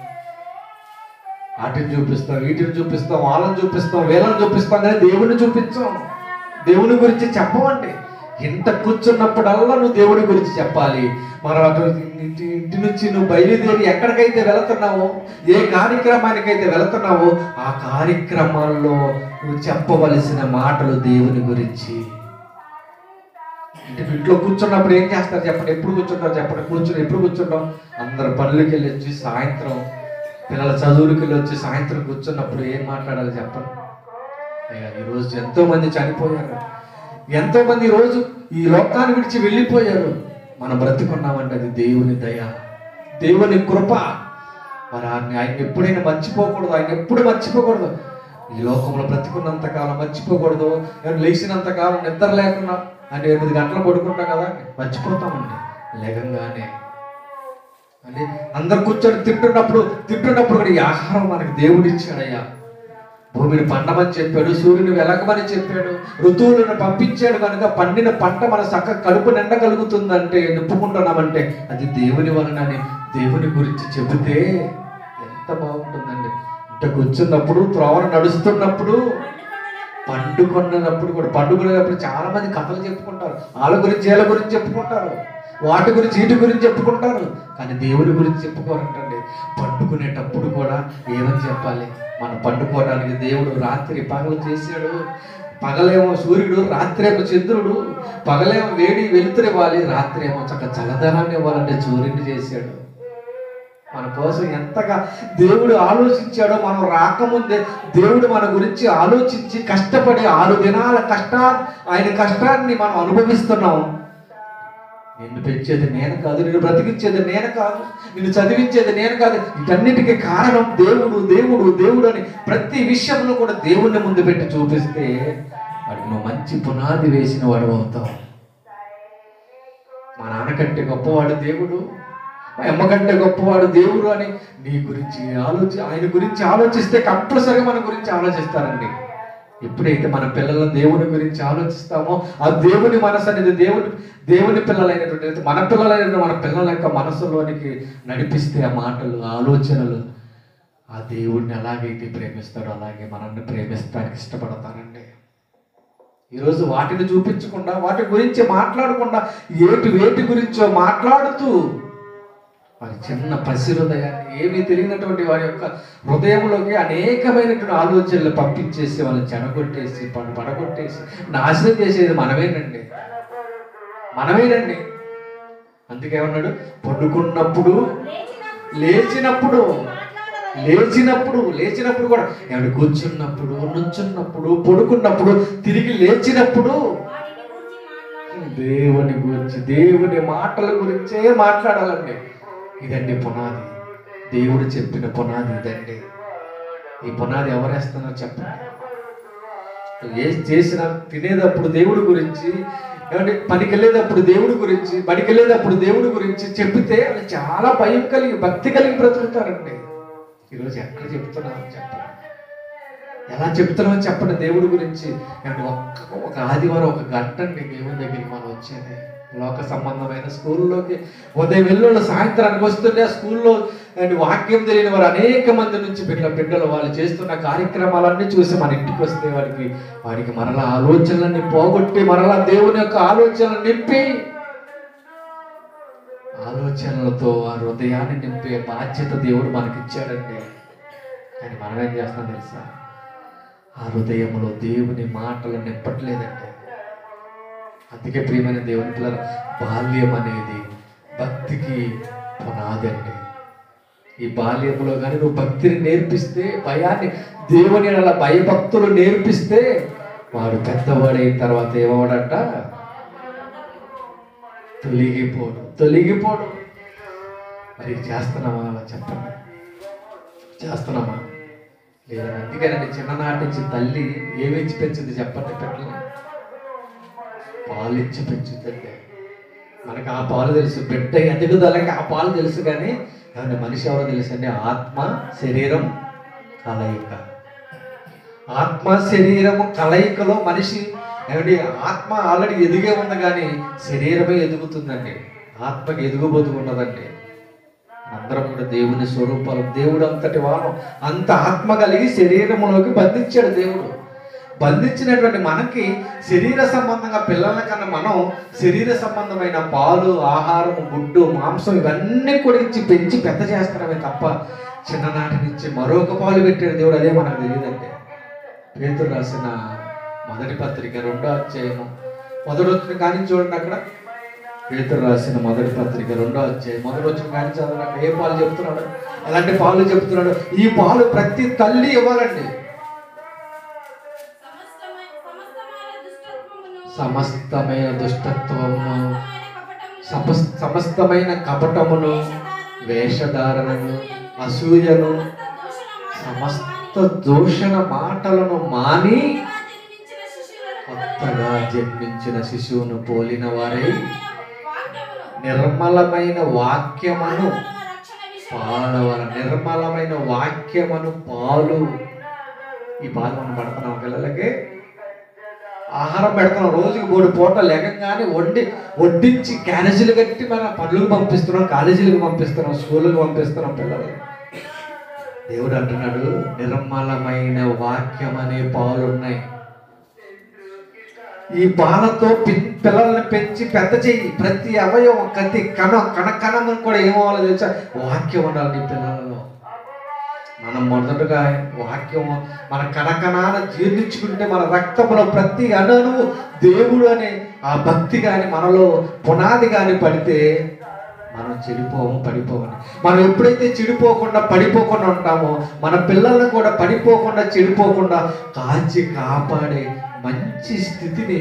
వాటిని చూపిస్తాం, వీటిని చూపిస్తాం, వాళ్ళని చూపిస్తాం, వీళ్ళని చూపిస్తాం, కానీ దేవుని చూపించాం. దేవుని గురించి చెప్పమండి. ఇంట కూర్చున్నప్పుడల్లా నువ్వు దేవుడి గురించి చెప్పాలి. మరి అటు ఇంటి నుంచి నువ్వు బయలుదేరి ఎక్కడికైతే వెళుతున్నావో, ఏ కార్యక్రమానికైతే వెళుతున్నావో ఆ కార్యక్రమాల్లో నువ్వు చెప్పవలసిన మాటలు దేవుని గురించి. ఇంట్లో కూర్చున్నప్పుడు ఏం చేస్తారు చెప్పండి? ఎప్పుడు కూర్చుంటారు చెప్పండి? ఎప్పుడు కూర్చుంటాం? అందరు పనులకి వెళ్ళి వచ్చి సాయంత్రం, పిల్లల చదువులకి వెళ్ళి వచ్చి సాయంత్రం కూర్చున్నప్పుడు ఏం మాట్లాడాలి చెప్పండి? ఈరోజు ఎంతోమంది చనిపోయారు, ఎంతోమంది ఈరోజు ఈ లోకాన్ని విడిచి వెళ్ళిపోయారు. మనం బ్రతికున్నామంటే అది దేవుని దయ, దేవుని కృప. మరి ఆయన ఎప్పుడైనా మర్చిపోకూడదు, ఆయన ఎప్పుడు మర్చిపోకూడదు. ఈ లోకంలో బ్రతికున్నంతకాలం మర్చిపోకూడదు. లేచినంతకాలం నిద్ర లేకుండా, అంటే 8 గంటలు పడుకుంటాం కదా, మర్చిపోతామండి. లేకంగానే అంటే అందరు కూర్చొని తింటున్నప్పుడు కూడా ఈ ఆహారం మనకి దేవుడు ఇచ్చాడయ్యా. భూమిని పండమని చెప్పాడు, సూర్యుని వెలగమని చెప్పాడు, ఋతువులను పంపించాడు. కనుక పండిన పంట మన కడుపు నిండగలుగుతుందంటే, నింపుకుంటున్నామంటే అది దేవుని వలనని దేవుని గురించి చెబితే ఎంత బాగుంటుందండి. ఇంట కూర్చున్నప్పుడు, త్రోవన నడుస్తున్నప్పుడు, పండుకున్నప్పుడు కూడా, పండుకునేటప్పుడు చాలా మంది కథలు చెప్పుకుంటారు. వాళ్ళ గురించి వీళ్ళ గురించి చెప్పుకుంటారు, వాటి గురించి వీటి గురించి చెప్పుకుంటారు, కానీ దేవుని గురించి చెప్పుకోరంటండి. పండుకునేటప్పుడు కూడా ఏమని చెప్పాలి? మనం పండుకోవడానికి దేవుడు రాత్రి పగలు చేశాడు. పగలేమో సూర్యుడు, రాత్రి ఏమో చంద్రుడు. పగలేమో వేడి వెలుతురు ఇవ్వాలి, రాత్రి ఏమో చక్క చల్లదనాన్ని ఇవ్వాలంటే సూర్యుడిని చేశాడు. మన కోసం ఎంతగా దేవుడు ఆలోచించాడో. మనం రాకముందే దేవుడు మన గురించి ఆలోచించి కష్టపడి 6 దినాల ఆయన కష్టాన్ని మనం అనుభవిస్తున్నాం. నిన్ను పెంచేది నేను కాదు, నిన్ను బ్రతికించేది నేను కాదు, నిన్ను చదివించేది నేను కాదు. వీటన్నిటికీ కారణం దేవుడు, దేవుడు, దేవుడు అని ప్రతి విషయంలో కూడా దేవుణ్ణి ముందు పెట్టి చూపిస్తే వాడికి నువ్వు మంచి పునాది వేసిన వాడు అవుతావు. మా నాన్నకంటే గొప్పవాడు దేవుడు, మా అమ్మ కంటే గొప్పవాడు దేవుడు అని నీ గురించి ఆయన గురించి ఆలోచిస్తే కంపల్సరీగా మన గురించి ఆలోచిస్తారండి. ఎప్పుడైతే మన పిల్లల దేవుని గురించి ఆలోచిస్తామో, ఆ దేవుని మనసు అనేది దేవుని పిల్లలైనటువంటి మన పిల్లల యొక్క మనసులోనికి నడిపిస్తే ఆ మాటలు, ఆలోచనలు ఆ దేవుడిని ఎలాగైతే ప్రేమిస్తాడో అలాగే మనల్ని ప్రేమిస్తానికి ఇష్టపడతారండి. ఈరోజు వాటిని చూపించకుండా, వాటి గురించి మాట్లాడకుండా, వేటి గురించో మాట్లాడుతూ వారి చిన్న పసి హృదయాన్ని, ఏమీ తెలియనటువంటి వారి యొక్క హృదయంలోకి అనేకమైనటువంటి ఆలోచనలు పంపించేసి వాళ్ళని చెడగొట్టేసి, పడగొట్టేసి నాశనం చేసేది మనమేనండి. అందుకేమన్నాడు? పడుకున్నప్పుడు, లేచినప్పుడు కూడా ఏమంటే కూర్చున్నప్పుడు, నుంచున్నప్పుడు, పడుకున్నప్పుడు, తిరిగి లేచినప్పుడు దేవుని గురించి, దేవుని మాటల గురించే మాట్లాడాలండి. ఇదండి పునాది. దేవుడు చెప్పిన పునాది ఇదండి. ఈ పునాది ఎవరేస్తున్నారో చెప్పండి. చేసిన తినేటప్పుడు దేవుడి గురించి, ఏమంటే పనికి వెళ్ళేటప్పుడు దేవుడి గురించి, బడికి వెళ్ళేటప్పుడు దేవుడి గురించి చెప్పితే వాళ్ళు చాలా భయం కలిగి, భక్తి కలిగి బ్రతుకుతారండి. ఈరోజు ఎక్కడ చెప్తున్నారని చెప్పండి, ఎలా చెప్తున్నామని చెప్పండి దేవుడి గురించి. ఒక ఆదివారం 1 గంట అండి దేవుని దగ్గరికి మనం వచ్చేది. లోక సంబంధమైన స్కూల్లోకి ఉదయం వెళ్ళి సాయంత్రానికి వస్తుండే, ఆ స్కూల్లో వాక్యం తెలియని వారు అనేక మంది నుంచి బిడ్డలు వాళ్ళు చేస్తున్న కార్యక్రమాలన్నీ చూసి మన ఇంటికి వస్తే వాడికి మరలా ఆలోచనలన్నీ పోగొట్టి, మరలా దేవుని యొక్క ఆలోచనలు నింపి, ఆలోచనలతో ఆ హృదయాన్ని నింపే బాధ్యత దేవుడు మనకిచ్చాడండి. కానీ మనం ఏం చేస్తాం తెలుసా? ఆ హృదయంలో దేవుని మాటలు నింపట్లేదండి. అందుకే ప్రియమైన దేవుని పిల్లల, బాల్యం అనేది భక్తికి పునాది అండి. ఈ బాల్యంలో కానీ నువ్వు భక్తిని నేర్పిస్తే, భయాన్ని, దేవుని అలా భయభక్తులు నేర్పిస్తే వాడు పెద్దవాడైన తర్వాత ఏమవడంట? తొలగిపోడు. మరి చేస్తున్నామా? అలా చెప్పండి, చేస్తున్నామా లేదా? అందుకేనండి చిన్ననాటి నుంచి తల్లి ఏమి ఇచ్చి పెంచింది చెప్పండి? పిల్లల్ని పాలు ఇచ్చి పెంచుతుంది. మనకు ఆ పాలు తెలుసు, బిడ్డ ఎదుగుదలకి ఆ పాలు తెలుసు. కానీ ఏమంటే మనిషి ఎవరో తెలుసు అండి? ఆత్మ శరీరం కలయిక. ఆత్మ శరీరము కలయికలో మనిషి ఏమండి, ఆత్మ ఆల్రెడీ ఎదిగే ఉంది కానీ శరీరమే ఎదుగుతుందండి. ఆత్మకి ఎదుగుబోతు ఉన్నదండి. అందరం కూడా దేవుని స్వరూపాలు. దేవుడు అంతటి వాడు, అంత ఆత్మ కలిగి శరీరంలోకి బంధించాడు దేవుడు. బంధించినటువంటి మనకి శరీర సంబంధంగా పిల్లల కన్నా మనం శరీర సంబంధమైన పాలు, ఆహారం, గుడ్డు, మాంసం ఇవన్నీ కూడా ఇచ్చి పెంచి పెద్ద చేస్తున్నామే తప్ప చిన్ననాటి నుంచి మరొక పాలు పెట్టాడు దేవుడు. అదే మనకు తెలియదండి. పేతురు రాసిన మొదటి పత్రిక 2వ అధ్యాయము మొదటి వచ్చిన కానీ చూడండి. అక్కడ పేతురు రాసిన మొదటి పత్రిక 2వ అధ్యాయం మొదటి వచ్చిన కానీ చదవండి. అక్కడ ఏ పాలు చెప్తున్నాడు? ఎలాంటి పాలు చెప్తున్నాడు? ఈ పాలు ప్రతి తల్లి ఇవ్వాలండి. సమస్తమైన దుష్టత్వమును, సమస్తమైన కపటమును, వేషధారణను, అసూయను, సమస్త దూషణ మాటలను మాని కొత్తగా జన్మించిన శిశువును పోలిన వారై నిర్మలమైన వాక్యమును పాలవల. నిర్మలమైన వాక్యమును పాలు. ఈ పాలు మనం పడుతున్నాం పిల్లలకి. ఆహారం పెడుతున్నాం, రోజుకి 3 పూట లేకంగానే వడ్డించి క్యారేజీలు కట్టి మన పనులకు పంపిస్తున్నాం, కాలేజీలకు పంపిస్తున్నాం, స్కూళ్ళకు పంపిస్తున్నాం పిల్లలు. దేవుడు అంటున్నాడు, నిర్మలమైన వాక్యం అనే పాలు ఉన్నాయి. ఈ పాలతో పిల్లల్ని పెంచి పెద్ద చెయ్యి. ప్రతి అవయవం, ప్రతి కణకణము కూడా ఏమవ్వాలో తెలుసా? వాక్యం ఉండాలి నీ పిల్లలలో. మనం మొదటగా వాక్యం మన కణకణాన జీర్ణించుకుంటే మన రక్తంలో ప్రతి అణువు దేవుడు అనే ఆ భక్తి కానీ మనలో పునాది కానీ పడితే మనం చెడిపోము, పడిపోవని. మనం ఎప్పుడైతే చెడిపోకుండా పడిపోకుండా ఉంటామో మన పిల్లలను కూడా పడిపోకుండా చెడిపోకుండా కాచి కాపాడే మంచి స్థితిని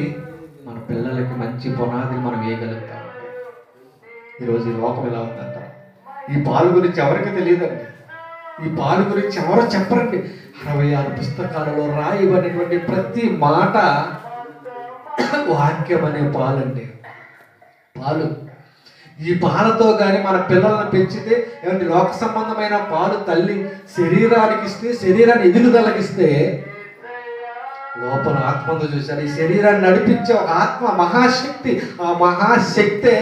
మన పిల్లలకి, మంచి పునాదిని మనం వేయగలుగుతాం. ఈరోజు ఈ లోకం ఎలా ఉందంట? ఈ పాలు గురించి ఎవరికి తెలియదండి. ఈ పాలు గురించి ఎవరో చెప్పరండి. 66 పుస్తకాలలో రాయబడినటువంటి ప్రతి మాట వాక్యం అనే పాలండి. పాలు. ఈ పాలతో కానీ మన పిల్లలను పెంచితే ఏమంటే లోక సంబంధమైన పాలు తల్లి శరీరానికి ఇస్తే, శరీరాన్ని ఎదుగుదలకిస్తే లోపల ఆత్మతో చూశారు. ఈ శరీరాన్ని నడిపించే ఒక ఆత్మ, మహాశక్తి. ఆ మహాశక్తే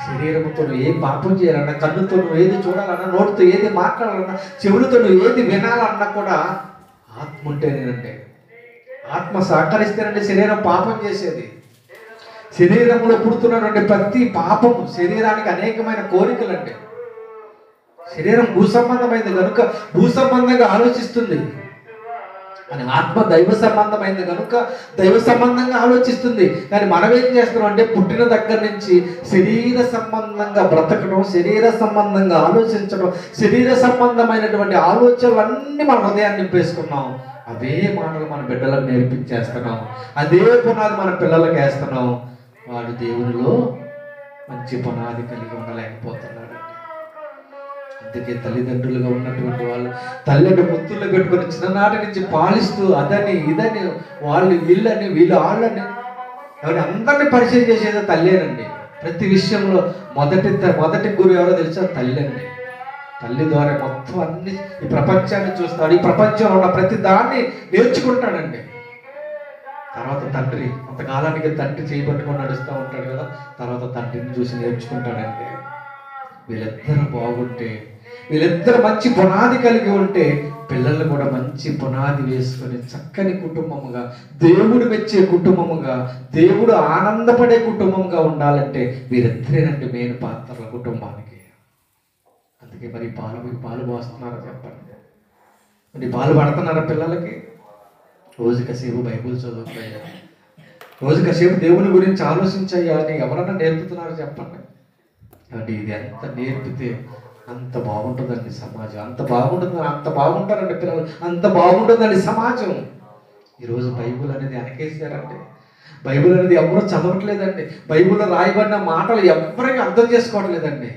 శరీరంతో నువ్వు ఏం పాపం చేయాలన్నా, కన్నుతో నువ్వు ఏది చూడాలన్నా, నోటితో ఏది మాట్లాడాలన్నా, చెవులతో నువ్వు ఏది వినాలన్నా కూడా ఆత్మ ఉంటేనేనండి. ఆత్మ సహకరిస్తేనండి శరీరం పాపం చేసేది. శరీరంలో పుడుతున్నటువంటి ప్రతి పాపము శరీరానికి అనేకమైన కోరికలండి. శరీరం భూసంబంధమైంది కనుక భూసంబంధంగా ఆలోచిస్తుంది. అని ఆత్మ దైవ సంబంధమైంది కనుక దైవ సంబంధంగా ఆలోచిస్తుంది. కానీ మనం ఏం చేస్తున్నాం అంటే పుట్టిన దగ్గర నుంచి శరీర సంబంధంగా బ్రతకడం, శరీర సంబంధంగా ఆలోచించడం, శరీర సంబంధమైనటువంటి ఆలోచనలన్నీ మన హృదయాన్ని నింపేసుకున్నాం. అవే మాటలు మన బిడ్డలకు నేర్పించేస్తున్నాం. అదే పునాది మన పిల్లలకు వేస్తున్నాం. వాడు దేవునిలో మంచి పునాది కలిగి ఉండలేకపోతున్నాడు. అందుకే తల్లిదండ్రులుగా ఉన్నటువంటి వాళ్ళు తల్లిని ముత్తుల్లో పెట్టుకుని చిన్ననాటి నుంచి పాలిస్తూ అదని ఇదని వాళ్ళు వీళ్ళని వీళ్ళు వాళ్ళని ఎవరి అందరినీ పరిచయం చేసేది తల్లేనండి. ప్రతి విషయంలో మొదటి గురువు ఎవరో తెలుసా? తల్లి అండి. తల్లి ద్వారా మొత్తం అన్ని ఈ ప్రపంచాన్ని చూస్తాడు. ఈ ప్రపంచంలో ఉన్న ప్రతి దాన్ని నేర్చుకుంటాడండి. తర్వాత తండ్రి, కొంతకాలానికి తండ్రి చేయబట్టుకొని నడుస్తూ ఉంటాడు కదా, తర్వాత తండ్రిని చూసి నేర్చుకుంటాడండి. వీళ్ళిద్దరూ బాగుంటే, వీళ్ళిద్దరు మంచి పునాది కలిగి ఉంటే పిల్లలు కూడా మంచి పునాది వేసుకొని చక్కని కుటుంబముగా, దేవుడు మెచ్చే కుటుంబముగా, దేవుడు ఆనందపడే కుటుంబంగా ఉండాలంటే వీరిద్దరేనండి మెయిన్ పాత్రల కుటుంబానికి. అందుకే మరి పాలు పోస్తున్నారా చెప్పండి? మరి పాలు పడుతున్నారా పిల్లలకి? రోజు కాసేపు బైబుల్ చదువుతాయా, రోజు కాసేపు దేవుని గురించి ఆలోచించాయా అని ఎవరన్నా నేర్పుతున్నారు చెప్పండి? అంటే ఇది ఎంత నేర్పితే అంత బాగుంటుందండి సమాజం. అంత బాగుంటారండి పిల్లలు, అంత బాగుంటుందండి సమాజం. ఈరోజు బైబుల్ అనేది వెనకేసారండి. బైబిల్ అనేది ఎవరూ చదవట్లేదండి. బైబిల్లో రాయబడిన మాటలు ఎవరికి అర్థం చేసుకోవట్లేదండి.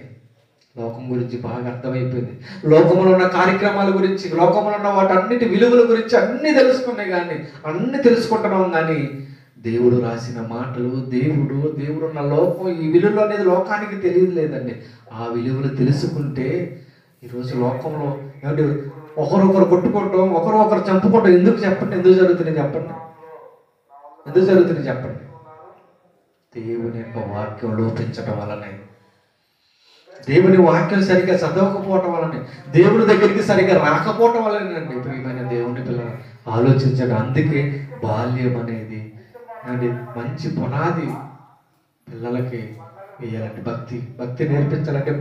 లోకం గురించి బాగా అర్థమైపోయింది. లోకంలో ఉన్న కార్యక్రమాల గురించి, లోకంలో ఉన్న వాటన్నిటి విలువల గురించి అన్నీ తెలుసుకున్నాయి, కానీ అన్నీ తెలుసుకుంటున్నాం, కానీ దేవుడు రాసిన మాటలు, దేవుడున్న లోకం, ఈ విలువలు అనేది లోకానికి తెలియలేదండి. ఆ విలువలు తెలుసుకుంటే ఈరోజు లోకంలో ఏమంటే ఒకరొకరు కొట్టుకోవటం, ఒకరు చంపుకోవటం ఎందుకు చెప్పండి? ఎందుకు జరుగుతున్నాయి చెప్పండి? ఎందుకు జరుగుతున్నాయి చెప్పండి? దేవుని యొక్క వాక్యం లోపించటం వలనే, దేవుని వాక్యం సరిగ్గా చదవకపోవటం వలనే, దేవుని దగ్గరికి సరిగ్గా రాకపోవటం వలనేనండి. ప్రియమైన దేవుని పిల్లలు ఆలోచించండి. అందుకే బాల్యం అనేది అండి మంచి పునాది పిల్లలకి వేయాలంటే, భక్తి నేర్పించాలంటే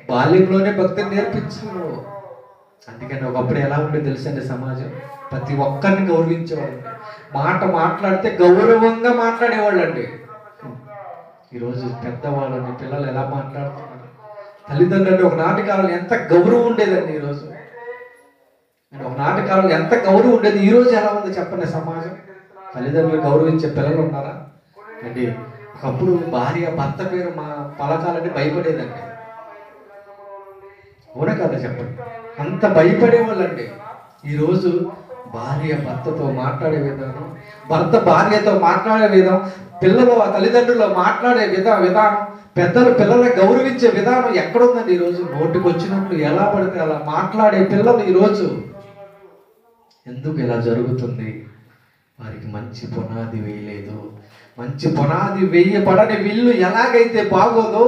బాల్యంలోనే భక్తిని నేర్పించాలి. అందుకని ఒకప్పుడు ఎలా ఉండేది తెలుసండి సమాజం? ప్రతి ఒక్కరిని గౌరవించేవాళ్ళండి. మాట్లాడితే గౌరవంగా మాట్లాడేవాళ్ళండి. ఈరోజు పెద్దవాళ్ళని పిల్లలు ఎలా మాట్లాడుతున్నారు? తల్లిదండ్రులు ఒకనాటి కాలంలో ఎంత గౌరవం ఉండేదండి. ఈరోజు ఒకనాటి కాలంలో ఎంత గౌరవం ఉండేది, ఈరోజు ఎలా ఉంది చెప్పండి సమాజం? తల్లిదండ్రులు గౌరవించే పిల్లలు ఉన్నారా అండి? ఒకప్పుడు భార్య భర్త పేరు పలకాలని భయపడేదండి. అవునా కదా చెప్పండి? అంత భయపడేవాళ్ళండి. ఈరోజు భార్య భర్తతో మాట్లాడే విధానం, భర్త భార్యతో మాట్లాడే విధానం, పిల్లలు ఆ తల్లిదండ్రులు మాట్లాడే విధానం, పెద్దలు పిల్లల్ని గౌరవించే విధానం ఎక్కడుందండి? ఈరోజు నోటికి వచ్చినట్లు ఎలా పడితే అలా మాట్లాడే పిల్లలు ఈరోజు. ఎందుకు ఇలా జరుగుతుంది? వారికి మంచి పునాది వేయలేదు. మంచి పునాది వేయబడని విల్లు ఎలాగైతే బాగోదో,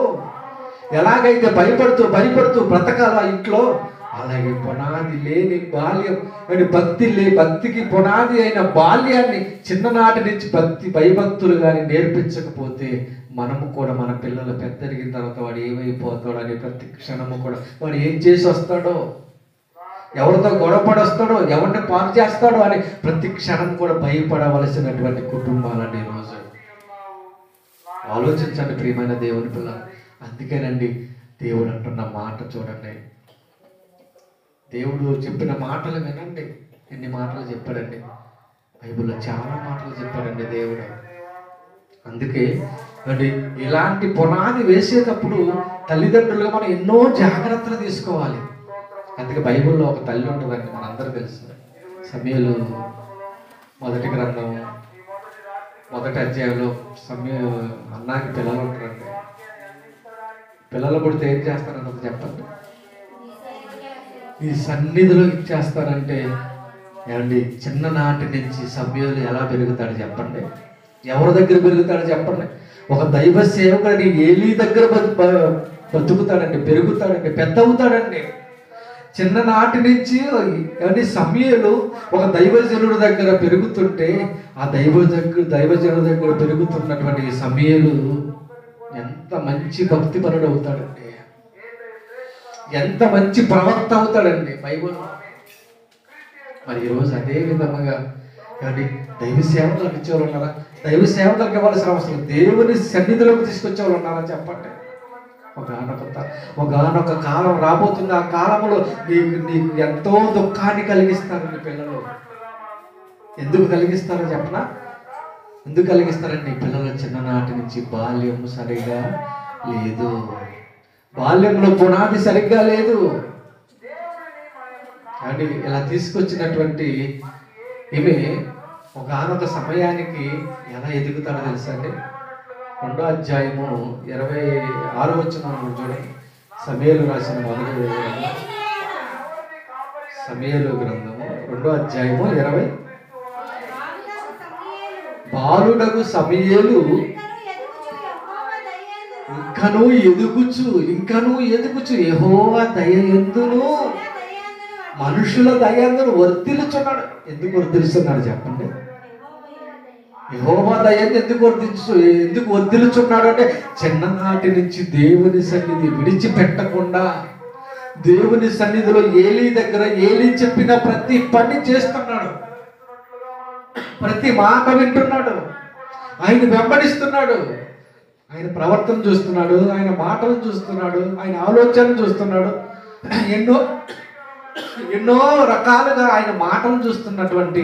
ఎలాగైతే భయపడుతూ బ్రతకాల ఇంట్లో, అలాగే పునాది లేని బాల్యం, భక్తికి పునాది అయిన బాల్యాన్ని చిన్ననాటి నుంచి భయభక్తులు కానీ నేర్పించకపోతే, మనము కూడా మన పిల్లలు పెద్దరిగిన తర్వాత వాడు ఏమైపోతాడో అని ప్రతి క్షణము కూడా వాడు ఏం చేసి వస్తాడో, ఎవరితో గొడవపడి వస్తాడో, ఎవరిని పాడు చేస్తాడో అని ప్రతి క్షణం కూడా భయపడవలసినటువంటి కుటుంబాలండి ఈరోజు. ఆలోచించండి ప్రియమైన దేవుని పిల్లలు. అందుకేనండి దేవుడు అంటున్న మాట చూడండి. దేవుడు చెప్పిన మాటలు వినండి. ఎన్ని మాటలు చెప్పాడండి బైబిల్లో? చాలా మాటలు చెప్పాడండి దేవుడు. అందుకే అంటే ఇలాంటి పునాది వేసేటప్పుడు తల్లిదండ్రులుగా మనం ఎన్నో జాగ్రత్తలు తీసుకోవాలి. అందుకే బైబిల్లో ఒక తల్లి ఉంటుందండి, మనందరూ తెలుసు. సమూయేలు మొదటి గ్రంథం 1వ అధ్యాయంలో అన్నాకి పిల్లలు ఉంటారండి. పిల్లలు పుడితే ఏం చేస్తారన్నది చెప్పండి? ఈ సన్నిధిలో ఇచ్చేస్తారంటే ఏమండి, చిన్ననాటి నుంచి సమూయేలు ఎలా పెరుగుతాడు చెప్పండి? ఎవరి దగ్గర పెరుగుతాడు చెప్పండి? ఒక దైవ సేవకుడిని ఏలీ దగ్గర బతుకుతాడండి, పెరుగుతాడండి, పెద్ద అవుతాడండి. చిన్ననాటి నుంచి ఏమండి సమూయేలు ఒక దైవజనుడి దగ్గర పెరుగుతుంటే, ఆ దైవజనుడి దగ్గర పెరుగుతున్నటువంటి సమూయేలు ఎంత మంచి భక్తిపరుడు అవుతాడండి, ఎంత మంచి ప్రవక్త అవుతాడండి బైబిల్. మరి ఈరోజు అదే విధంగా ఏమండి దైవ సేవకులకు ఇచ్చేవాళ్ళు ఉన్నారా? దైవ సేవకులకు ఇవ్వాల్సిన అవసరం, దేవుని సన్నిధిలోకి తీసుకొచ్చేవాళ్ళు ఉన్నారా చెప్పండి? ఒకనొక కాలం రాబోతుంది. ఆ కాలంలో నీకు ఎంతో దుఃఖాన్ని కలిగిస్తారు నీ పిల్లలు. ఎందుకు కలిగిస్తారో చెప్పనా? ఎందుకు కలిగిస్తారండి? పిల్లల చిన్ననాటి నుంచి బాల్యం సరిగ్గా లేదు, బాల్యంలో పునాది సరిగ్గా లేదు. అంటే ఇలా తీసుకొచ్చినటువంటి ఇవి ఒకనొక సమయానికి ఎలా ఎదుగుతాడో తెలుసా అండి? 2వ అధ్యాయము 26వ వచనం చూడండి. సమూయేలు రాసిన సమూయేలు గ్రంథము 2వ అధ్యాయము 20. బాలుడగు సమూయేలు ఇంకనూ ఎదుగుచు యెహోవా దయయందును మనుషుల దయయందును వర్ధిల్లుచున్నాడు. ఎందుకు వర్ధిల్లుచున్నాడు చెప్పండి? యెహోవా దయని ఎందుకు వర్ధిల్లుచున్నాడు అంటే, చిన్ననాటి నుంచి దేవుని సన్నిధి విడిచిపెట్టకుండా, దేవుని సన్నిధిలో ఏలీ చెప్పిన ప్రతి పని చేస్తున్నాడు, ప్రతి మాట వింటున్నాడు, ఆయన వెంబడిస్తున్నాడు, ఆయన ప్రవర్తన చూస్తున్నాడు, ఆయన మాటలు చూస్తున్నాడు, ఆయన ఆలోచన చూస్తున్నాడు, ఎన్నో రకాలుగా ఆయన మాటలు చూస్తున్నటువంటి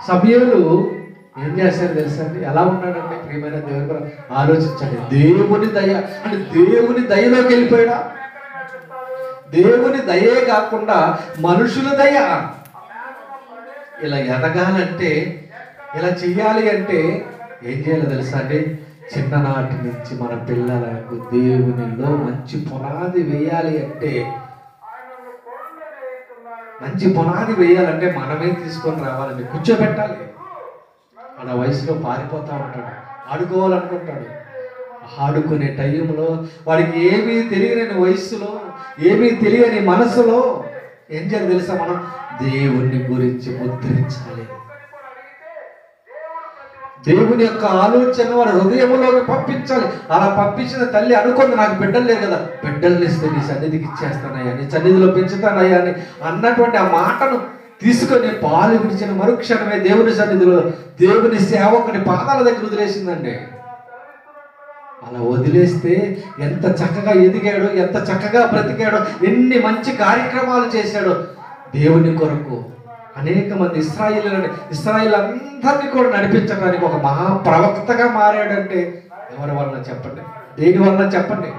సమూయేలు ఏం చేశారు తెలుసా అండి? ఎలా ఉన్నాడంటే ప్రియమైన దేవుని కూడా ఆలోచించండి. దేవుని దయ అంటే దేవుని దయలోకి వెళ్ళిపోయాడా? దేవుని దయే కాకుండా మనుషుల దయ. ఇలా ఎదగాలంటే, ఇలా చెయ్యాలి అంటే ఏం చేయాలో తెలుసా అండి? చిన్ననాటి నుంచి మన పిల్లలకు దేవునిలో మంచి పునాది వేయాలి అంటే, మంచి పునాది వేయాలంటే మనమే తీసుకొని రావాలండి. కూర్చోబెట్టాలి. మన వయసులో పారిపోతూ ఉంటాడు, ఆడుకోవాలనుకుంటాడు. ఆడుకునే టైంలో వాడికి ఏమీ తెలియని వయస్సులో, ఏమీ తెలియని మనసులో ఏం చేయాలి తెలుసా? మనం దేవుని గురించి ముద్రించాలి. దేవుని యొక్క ఆలోచన వారి హృదయంలోకి పంపించాలి. అలా పంపించిన తల్లి అనుకుంది, నాకు బిడ్డలు లేదు కదా, బిడ్డల్ని ఇస్తే నీ సన్నిధికి ఇచ్చేస్తానయ్యా, నీ సన్నిధిలో పెంచుతానయ్యా అని అన్నటువంటి ఆ మాటను తీసుకొని పాలు విడిచిన మరుక్షణమే దేవుని సన్నిధిలో దేవుని సేవకుని పాదాల దగ్గర వదిలేసిందండి. అలా వదిలేస్తే ఎంత చక్కగా ఎదిగాడో, ఎంత చక్కగా బ్రతికాడో, ఎన్ని మంచి కార్యక్రమాలు చేశాడో దేవుని కొరకు. అనేక మంది ఇశ్రాయేలు అందరినీ కూడా నడిపించడానికి ఒక మహాప్రవక్తగా మారాడంటే ఎవరి వలన చెప్పండి? దేని వలన చెప్పండి?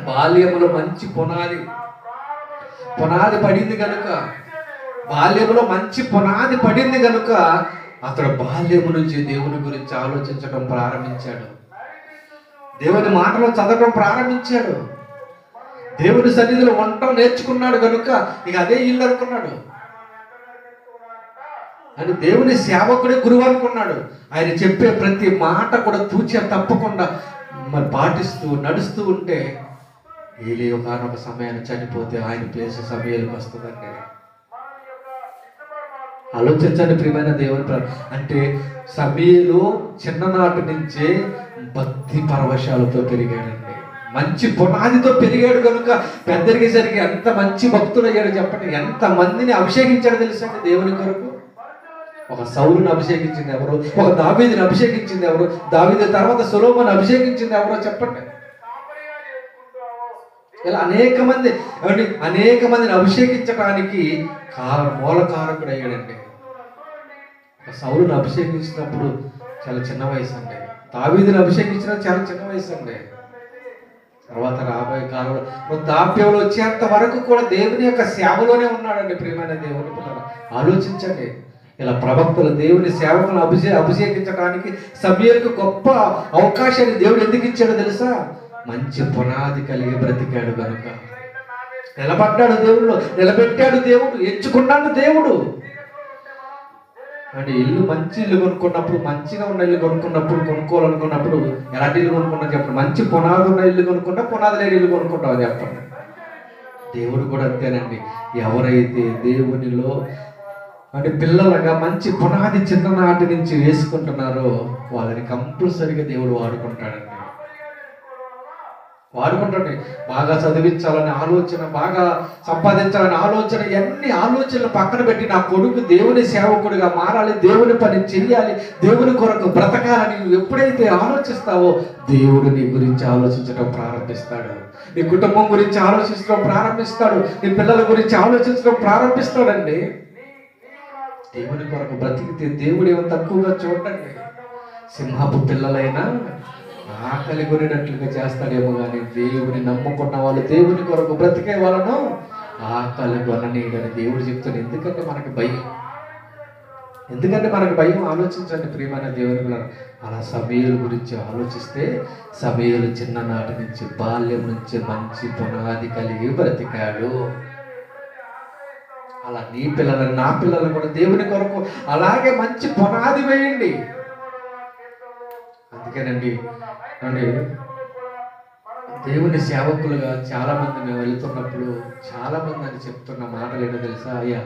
బాల్యములో మంచి పునాది పడింది కనుక, బాల్యములో మంచి పునాది పడింది కనుక అతడు బాల్యము నుంచి దేవుని గురించి ఆలోచించడం ప్రారంభించాడు. దేవుని మాటలు చదవడం ప్రారంభించాడు. దేవుని సన్నిధిలో వంటం నేర్చుకున్నాడు కనుక ఇక అదే ఇల్లు అనుకున్నాడు. అని దేవుని సేవకుడే గురువు అనుకున్నాడు. ఆయన చెప్పే ప్రతి మాట కూడా తూచే తప్పకుండా మరి పాటిస్తూ నడుస్తూ ఉంటే ఏలీ ఒకనొక సమయాన్ని చనిపోతే ఆయన ప్లేస్ సమయాలకు వస్తుందండి. ఆలోచించండి ప్రియమైన దేవుని. అంటే సమయలు చిన్ననాటి నుంచే భక్తి పరవశాలతో పెరిగాడండి. మంచి పునాదితో పెరిగాడు కనుక పెద్దరిగేసరికి ఎంత మంచి భక్తుడు అయ్యాడు చెప్పండి. ఎంత మందిని అభిషేకించాడు తెలుసండి దేవుని కొరకు. ఒక సౌలుని అభిషేకించింది ఎవరు? ఒక దావీదుని అభిషేకించింది ఎవరు? దావీదు తర్వాత సొలొమోను అభిషేకించింది ఎవరో చెప్పండి. ఇలా అనేక మందిని అభిషేకించడానికి మూలకారకుడు అయ్యాడండి. సౌలుని అభిషేకించినప్పుడు చాలా చిన్న వయసు అండి. దావీదుని అభిషేకించిన చాలా చిన్న వయసు అండి. తర్వాత రాబోయే కాలంలో వృద్ధాప్యంలో వచ్చేంత వరకు కూడా దేవుని యొక్క సేవలోనే ఉన్నాడండి ప్రియమైన దేవుని పిల్లలు. ఆలోచించండి. ఇలా ప్రవక్తలు దేవుని సేవకులను అభిషేకించడానికి సమయానికి గొప్ప అవకాశాన్ని దేవుడు ఎందుకు ఇచ్చాడో తెలుసా? మంచి పునాది కలిగి బ్రతికాడు కనుక. నిలబడ్డాడు దేవుళ్ళు, నిలబెట్టాడు దేవుడు, ఎంచుకున్నాడు దేవుడు. అంటే మంచి ఇల్లు కొనుక్కున్నప్పుడు, మంచిగా ఉన్న ఇల్లు కొనుక్కోవాలనుకున్నప్పుడు ఎలాంటి ఇల్లు కొనుక్కున్నా చెప్పండి? మంచి పునాది ఉన్న ఇల్లు కొనుక్కుంటా, పునాది లేని ఇల్లు కొనుక్కుంటావు చెప్పండి. దేవుడు కూడా అంతేనండి. ఎవరైతే దేవునిలో అంటే పిల్లలుగా మంచి పునాది చిన్ననాటి నుంచి వేసుకుంటున్నారో వాళ్ళని కంపల్సరిగా దేవుడు వాడుకుంటాడండి. బాగా చదివించాలని ఆలోచన, బాగా సంపాదించాలని ఆలోచన, ఎన్ని ఆలోచనలు పక్కన పెట్టి నా కొడుకు దేవుని సేవకుడిగా మారాలి, దేవుని పని చెయ్యాలి, దేవుని కొరకు బ్రతకాలని నువ్వు ఎప్పుడైతే ఆలోచిస్తావో దేవుడు నీ గురించి ఆలోచించడం ప్రారంభిస్తాడు. నీ కుటుంబం గురించి ఆలోచించడం ప్రారంభిస్తాడు. నీ పిల్లల గురించి ఆలోచించడం ప్రారంభిస్తాడండి. దేవుని కొరకు బ్రతికితే దేవుడు ఏమో తక్కువగా చూడండి. సింహపు పిల్లలైనా ఆకలి కొనేటట్లుగా చేస్తాడేమో కానీ దేవుని నమ్ముకున్న వాళ్ళు, దేవుని కొరకు బ్రతికే వాళ్ళను ఆకలి కొననీయడని దేవుడు చెప్తాడు. ఎందుకంటే మనకి భయం. ఆలోచించండి ప్రియమైన దేవుని పిల్లలు. అలా సమయల గురించి ఆలోచిస్తే సమయలు చిన్ననాటి నుంచి, బాల్యం నుంచి మంచి పునాది కలిగి బ్రతికాడు. అలా నీ పిల్లలను, నా పిల్లలను కూడా దేవుని కొరకు అలాగే మంచి పునాది వేయండి. అందుకేనండి దేవుని సేవకులుగా చాలా మంది మేము వెళుతున్నప్పుడు చాలా మంది అని చెప్తున్న మాటలు ఏంటో తెలుసా? అయ్యా,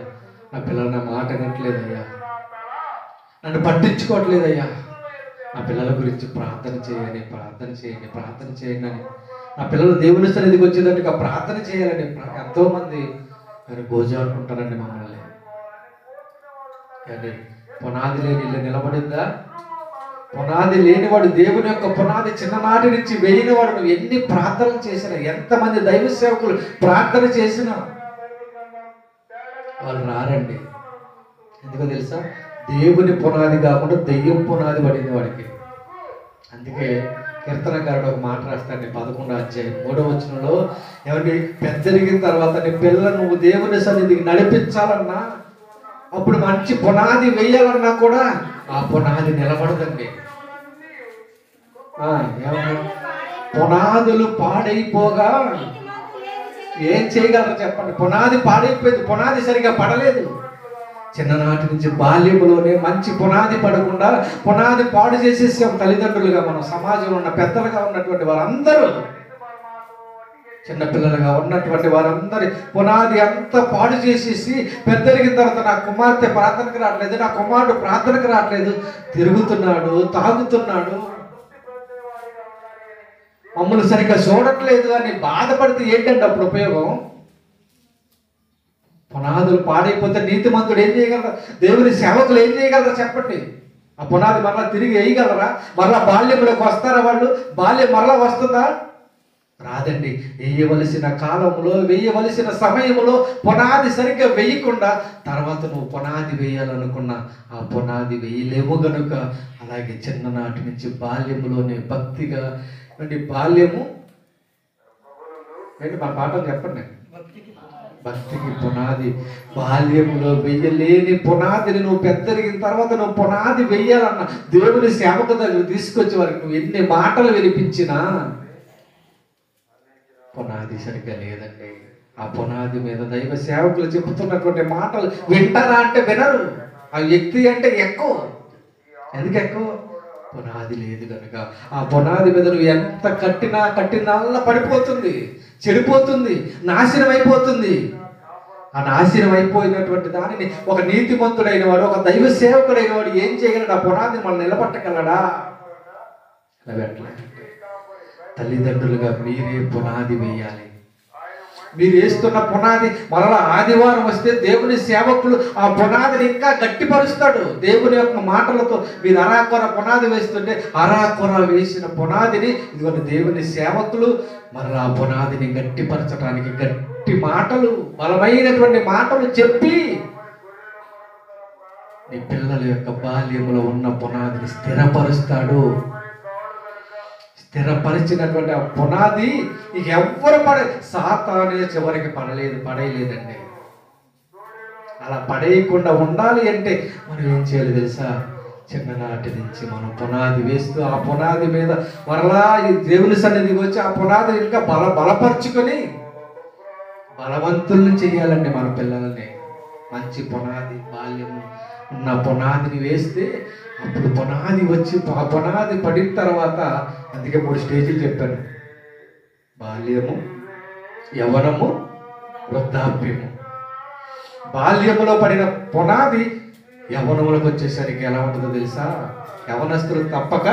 నా పిల్లలు నా మాట వినట్లేదయ్యా, నన్ను పట్టించుకోవట్లేదయ్యా, నా పిల్లల గురించి ప్రార్థన చేయండి అని, నా పిల్లలు దేవుని సన్నిధికి వచ్చేటట్టుగా ప్రార్థన చేయాలని ఎంతోమంది అని గోజాడుకుంటారండి మమ్మల్ని. కానీ పునాది లేని ఇల్లు నిలబడిందా? పునాది లేనివాడు, దేవుని యొక్క పునాది చిన్ననాటి నుంచి వేయనివాడు, నువ్వు ఎన్ని ప్రార్థనలు చేసినా, ఎంతమంది దైవ సేవకులు ప్రార్థన చేసినా వాళ్ళు రారండి. ఎందుకో తెలుసా? దేవుని పునాది కాకుండా దెయ్యం పునాది పడింది వాడికి. అందుకే కీర్తనకారుడు ఒక మాట రాస్తాడు 11వ అధ్యాయం 3వ వచనంలో, ఏమంటే పెద్దరిగిన తర్వాత నీ పిల్లలు నువ్వు దేవుని సన్నిధికి నడిపించాలన్నా, అప్పుడు మంచి పునాది వేయాలన్నా కూడా ఆ పునాది నిలబడదండి. ఏమన్నా పునాదులు పాడైపోగా ఏం చేయగలరు చెప్పండి? పునాది పాడైపోయింది, పునాది సరిగా పడలేదు. చిన్ననాటి నుంచి బాల్యంలోనే మంచి పునాది పడకుండా పునాది పాడు చేసేసాం తల్లిదండ్రులుగా, మనం సమాజంలో ఉన్న పెద్దలుగా ఉన్నటువంటి వారందరూ, చిన్నపిల్లలుగా ఉన్నటువంటి వారందరి పునాది అంతా పాడు చేసేసి పెద్దరిగిన తర్వాత నా కుమార్తె ప్రార్థనకు రావట్లేదు, నా కుమారుడు ప్రార్థనకు రావట్లేదు, తిరుగుతున్నాడు, తాగుతున్నాడు, మమ్మల్ని సరిగ్గా చూడట్లేదు అని బాధపడితే ఏంటంటే అప్పుడు ఉపయోగం? పునాదులు పాడైపోతే నీతిమంతుడు ఏం చేయగలరా? దేవుని సేవకులు ఏం చేయగలరా చెప్పండి? ఆ పునాది మరలా తిరిగి వేయగలరా? మరలా బాల్యంలోకి వస్తారా వాళ్ళు? బాల్యం మరలా వస్తుందా? రాదండి. వేయవలసిన కాలంలో, వేయవలసిన సమయంలో పునాది సరిగ్గా వేయకుండా తర్వాత నువ్వు పునాది వేయాలనుకున్నా ఆ పునాది వేయలేవు. గనుక అలాగే చిన్ననాటి నుంచి బాల్యంలోనే భక్తిగా అంటే బాల్యము ఏంటి మా పాఠం చెప్పండి. భక్తికి పునాది బాల్యములో వెయ్యలేని పునాదిని నువ్వు పెద్దరిగిన తర్వాత నువ్వు పునాది వెయ్యాలన్న దేవుని సేవకు దగ్గర తీసుకొచ్చే వారికి నువ్వు ఎన్ని మాటలు వినిపించినా పునాది సరిగ్గా లేదండి. ఆ పునాది మీద దైవ సేవకులు చెబుతున్నటువంటి మాటలు వింటారా అంటే వినరు. ఆ వ్యక్తి అంటే ఎక్కువ. ఎందుకు ఎక్కువ? పునాది లేదు కనుక. ఆ పునాది మీద నువ్వు ఎంత కట్టినల్లా పడిపోతుంది, చెడిపోతుంది, నాశనం అయిపోతుంది. ఆ నాశనం అయిపోయినటువంటి దానిని ఒక నీతిమంతుడైన వాడు, ఒక దైవ సేవకుడైన వాడు ఏం చేయగలడు? ఆ పునాదిని మనం నిలబట్టగలడా? తల్లిదండ్రులుగా మీరే పునాది వేయాలి. మీరు వేస్తున్న పునాది మరలా ఆదివారం వస్తే దేవుని సేవకులు ఆ పునాదిని ఇంకా గట్టిపరుస్తాడు దేవుని యొక్క మాటలతో. మీరు అరాకొర పునాది వేస్తుంటే అరాకొర వేసిన పునాదిని ఇదిగోని దేవుని సేవకులు మరలా ఆ పునాదిని గట్టిపరచడానికి గట్టి మాటలు, బలమైనటువంటి మాటలు చెప్పి నీ పిల్లల యొక్క బాల్యంలో ఉన్న పునాదిని స్థిరపరుస్తాడు. స్థిరపరిచినటువంటి ఆ పునాది ఇక ఎవ్వరు సాతానే చివరికి పడేయలేదండి. అలా పడేయకుండా ఉండాలి అంటే మనం ఏం చేయాలి తెలుసా? చిన్ననాటి నుంచి మనం పునాది వేస్తూ ఆ పునాది మీద మరలా ఈ దేవుని సన్నిధికి వచ్చి ఆ పునాది ఇంకా బలపరుచుకొని బలవంతుల్ని చేయాలండి మన పిల్లల్ని. మంచి పునాది బాల్యము ఉన్న పునాదిని వేస్తే అప్పుడు పునాది వచ్చి ఆ పునాది పడిన తర్వాత, అందుకే 3 స్టేజీలు చెప్పాను: బాల్యము, యవ్వనము, వృద్ధాప్యము. బాల్యములో పడిన పునాది యవ్వనములకు వచ్చేసరికి ఎలా ఉంటుందో తెలుసా? యవ్వనస్తులు తప్పక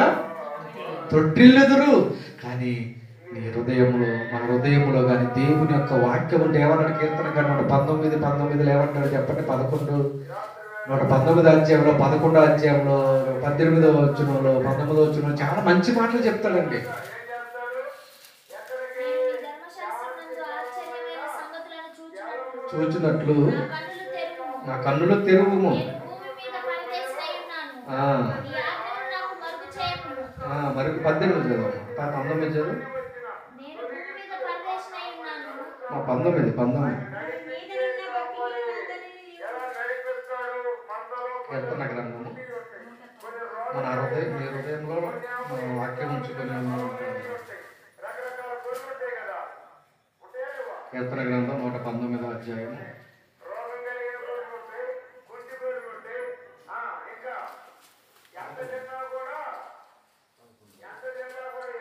తొట్టిల్లుదురు. కానీ నీ హృదయంలో, మన హృదయంలో కానీ దేవుని యొక్క వాక్యం ఉంటే ఏమన్నాడు కీర్తనకారుడు? 19 ఏమంటాడు చెప్పండి? 119 అధ్యాయంలో 11వ అధ్యాయంలో 18వ వచనంలో 19వ వచనంలో చాలా మంచి మాటలు చెప్తాడండి. చూచినట్లు నా కన్నులు తెరువుము. మరి 18 చదువు, 19 చదువు. 19 కీర్తన గ్రంథము. మన మీ హృదయంలో వాక్యం ఉంచుకొని కీర్తన గ్రంథం 119వ అధ్యాయము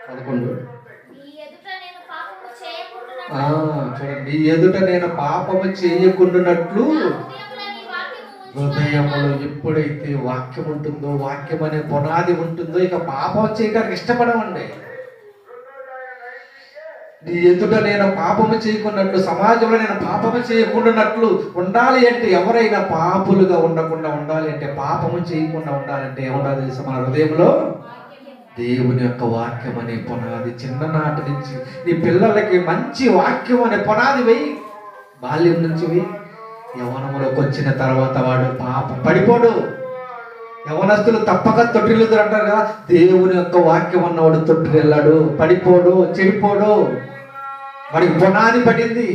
11. చూడండి, నీ ఎదుట నేను పాపము చేయకుండానట్లు హృదయములో ఎప్పుడైతే వాక్యం ఉంటుందో, వాక్యం అనే పునాది ఉంటుందో, ఇక పాపం చేయడానికి ఇష్టపడమండి. నీ ఎదుట నేను పాపము చేయకున్నట్లు, సమాజంలో నేను పాపము చేయకుండానట్లు ఉండాలి అంటే, ఎవరైనా పాపులుగా ఉండకుండా ఉండాలి అంటే, పాపము చేయకుండా ఉండాలంటే ఏముండాలి తెలుసా? మన హృదయంలో దేవుని యొక్క వాక్యం అనే పునాది. చిన్ననాటి నుంచి నీ పిల్లలకి మంచి వాక్యం అనే పునాది వేయి. బాల్యం నుంచి వేయి. యవ్వనములోకి వచ్చిన తర్వాత వాడు పాపం పడిపోడు. యవనస్తులు తప్పక తొట్టిల్లుతారు అంటారు కదా, దేవుని యొక్క వాక్యం ఉన్నవాడు తొట్టిల్లాడు, పడిపోడు, చెడిపోడు. వాడికి పునాది పడింది.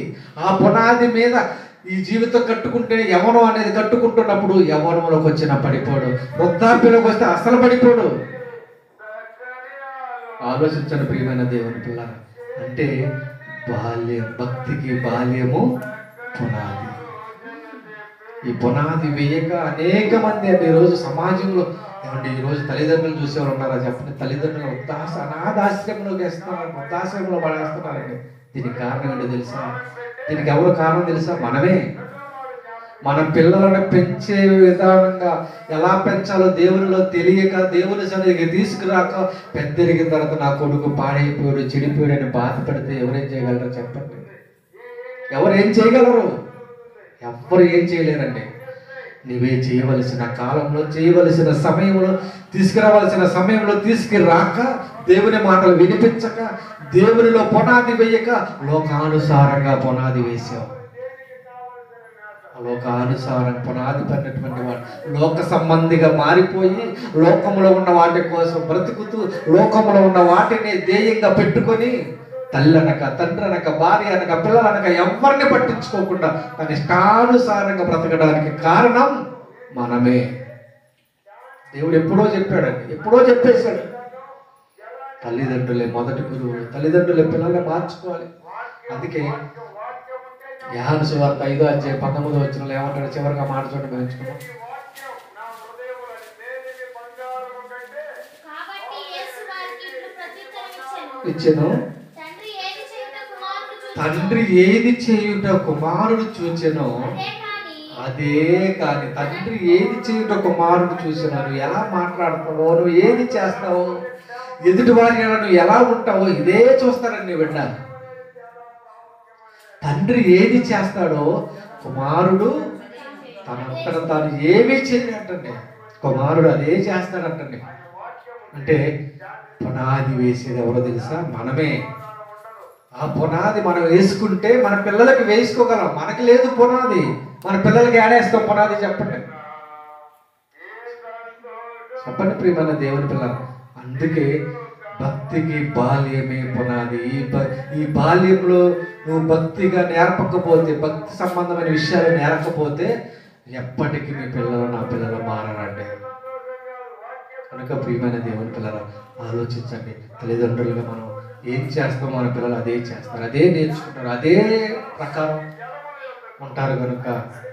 ఆ పునాది మీద ఈ జీవితం కట్టుకుంటే, యవనం అనేది కట్టుకుంటున్నప్పుడు యవనంలోకి వచ్చిన పడిపోడు, వృద్ధాప్యలోకి వస్తే అసలు పడిపోడు. ఆలోచించండి ప్రియమైన దేవుని పిల్లలు. అంటే బాల్యం, భక్తికి బాల్యము పునాది. ఈ పునాది వేయక అనేక మంది అంటే ఈరోజు సమాజంలో ఏమంటే ఈరోజు తల్లిదండ్రులు చూసేవారు ఉన్నారా చెప్పండి? తల్లిదండ్రులు అనాథాశ్రమంలోకి వేస్తున్నారు, వృద్ధాశ్రమంలో పడేస్తున్నారండి. దీనికి కారణం ఏంటో తెలుసా? దీనికి ఎవరు కారణం తెలుసా? మనమే. మన పిల్లలను పెంచే విధానంగా ఎలా పెంచాలో దేవునిలో తెలియక, దేవుని సన్నిధికి తీసుకురాక, పెద్దరిగిన తర్వాత నా కొడుకు పాడైపోయాడు, చెడిపోయాడు అని బాధపడితే ఎవరేం చేయగలరో చెప్పండి? ఎవరు ఏం చేయగలరు? ఎవ్వరు ఏం చేయలేరండి. నువ్వే చేయవలసిన కాలంలో, చేయవలసిన సమయంలో, తీసుకురావాల్సిన సమయంలో తీసుకురాక, దేవుని మాటలు వినిపించక, దేవునిలో పునాది వేయక, లోకానుసారంగా పునాది వేసావు. లోకానుసారం పునాది పడినటువంటి వాడు లోక సంబంధిగా మారిపోయి, లోకంలో ఉన్న వాటి కోసం బ్రతుకుతూ, లోకంలో ఉన్న వాటిని ధ్యేయంగా పెట్టుకొని, తల్లి అనక, తండ్రి అనక, భార్య అనక, పిల్లలు అనక ఎవరిని పట్టించుకోకుండా తన ఇష్టానుసారంగా బ్రతకడానికి కారణం మనమే. దేవుడు ఎప్పుడో చెప్పాడండి, ఎప్పుడో చెప్పేశాడు. తల్లిదండ్రులే మొదటి గురువు, తల్లిదండ్రులే పిల్లల్ని మార్చుకోవాలి. అందుకే యోహాను సువార్త 5:19 ఏమంటాడు? చివరిగా మాట చూడండి, నేర్చుకున్నాం. ఇచ్చాను, తండ్రి ఏది చేయుట కుమారుడు చూచెనో అదే కాని. తండ్రి ఏది చేయుట కుమారుడు చూసినా నువ్వు ఎలా మాట్లాడుతావో, నువ్వు ఏది చేస్తావో, ఎదుటి వారి నువ్వు ఎలా ఉంటావో ఇదే చూస్తారని బిడ్డ. తండ్రి ఏది చేస్తాడో కుమారుడు తనంతట తాను ఏమీ చేయలేటండి. కుమారుడు అదే చేస్తాడంటండి. అంటే పునాది వేసేది ఎవరో తెలుసా? మనమే. ఆ పునాది మనం వేసుకుంటే మన పిల్లలకి వేసుకోగలం. మనకి లేదు పునాది, మన పిల్లలకి ఏడేస్తాం పునాది? చెప్పండి చెప్పండి ప్రియమైన దేవుని పిల్లలు. అందుకే భక్తికి బాల్యమే పునాది. ఈ బాల్యంలో నువ్వు భక్తిగా నేర్పకపోతే, భక్తి సంబంధమైన విషయాలు నేర్పకపోతే ఎప్పటికీ మీ పిల్లలు, నా పిల్లలు మారనండి. కనుక ప్రియమైన దేవుని పిల్లలు ఆలోచించండి. తల్లిదండ్రులుగా మనం ఏం చేస్తామో మన పిల్లలు అదే చేస్తారు, అదే నేర్చుకుంటారు, అదే ప్రకారం ఉంటారు. కనుక